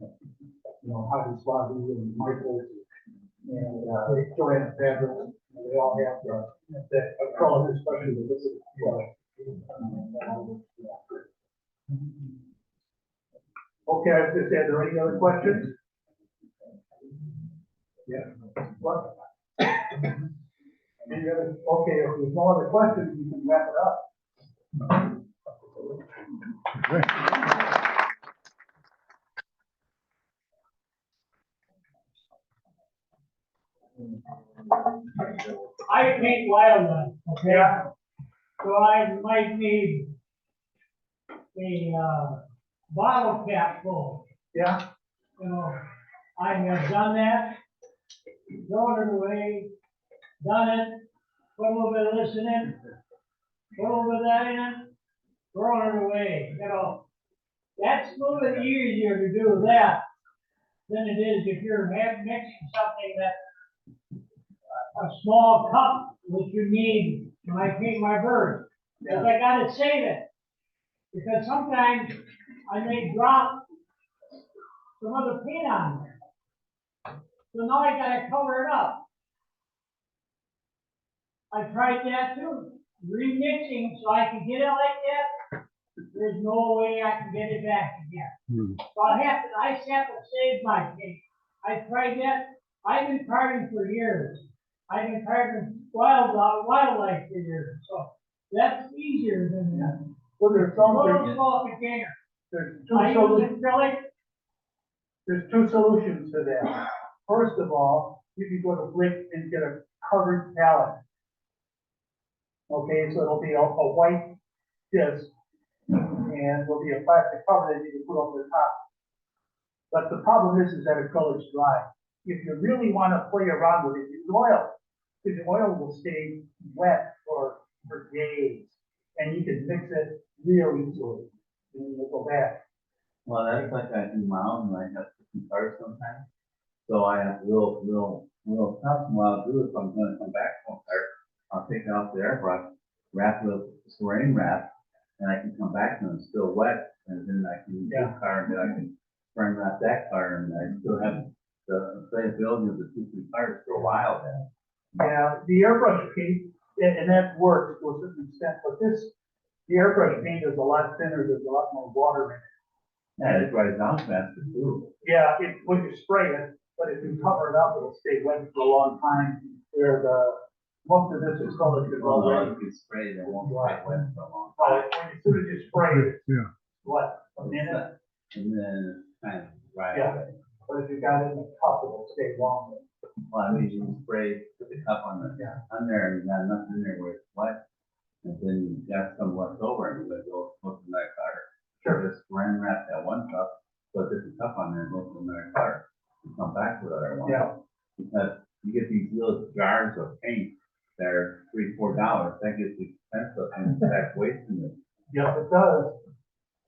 you know, Hobby Swabby and Michael's and Joanne Fabrics, and they all have the acrylic, especially the this is. Okay, I was just saying, are there any other questions? Yeah. What? Any other, okay, if there's no other questions, we can wrap it up. I paint wildlife, okay? So I might need a bottle cap full, Yeah, you know. I have done that, thrown it away, done it, put a little bit of this in it, put a little bit of that in it, thrown it away, you know. That's a little bit easier to do that than it is if you're mixing something that a small cup that you need when I paint my birds. Because I gotta save it. Because sometimes I may drop some other paint on there. So now I gotta cover it up. I tried that too, remixing so I can get it like that. There's no way I can get it back again. So I just have to save my paint. I tried that. I've been carving for years. I've been carving wildlife for years, so that's easier than that. well, there's something, Small container. there's two I use solutions, acrylic. there's two solutions to that. First of all, you can go to Blick and get a covered pallet. Okay, so it'll be a white disc, and there'll be a plastic cover that you can put over the top. But the problem is that acrylic's dry. If you really want to play around with it, use oil. Because the oil will stay wet for days, and you can mix it real easily, and you'll go back. Well, that's like I do my own, I have different cars sometimes. So I have will tough, what I'll do if I'm gonna come back from car, I'll take out the airbrush, wrap it with saran wrap, and I can come back and it's still wet, and then I can use the car, and then I can frame wrap that car, and I still have the playability of the two cars for a while then. Yeah, the airbrush paint, and that works to a certain extent, but the airbrush paint is a lot thinner, there's a lot more water in it. Yeah, it dries out faster too. Yeah, when you spray it, but if you cover it up, it'll stay wet for a long time, where most of this is colored to go Although away. if you spray it, it won't get wet for a long So time. as soon as you spray it, Yeah. what, a minute? And then it's kind of dry Yeah. away. But if you got it in a cup, it'll stay longer. Well, I mean, you spray, put the cup on there, and you got nothing in there where it's wet. And then you got some left over, and you're gonna go look in that car. Sure. Just saran wrap that one cup, put this cup on there, and look in that car. And come back with other one. Yeah. Because you get these little jars of paint that are $3-4, that gets expensive, and it's back wasting it. Yes, it does,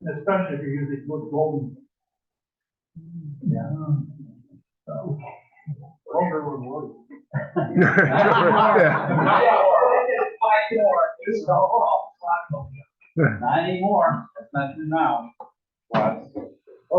and especially if you're using good golden. Yeah. So. Over with wood. Not anymore, that's not true now. For us.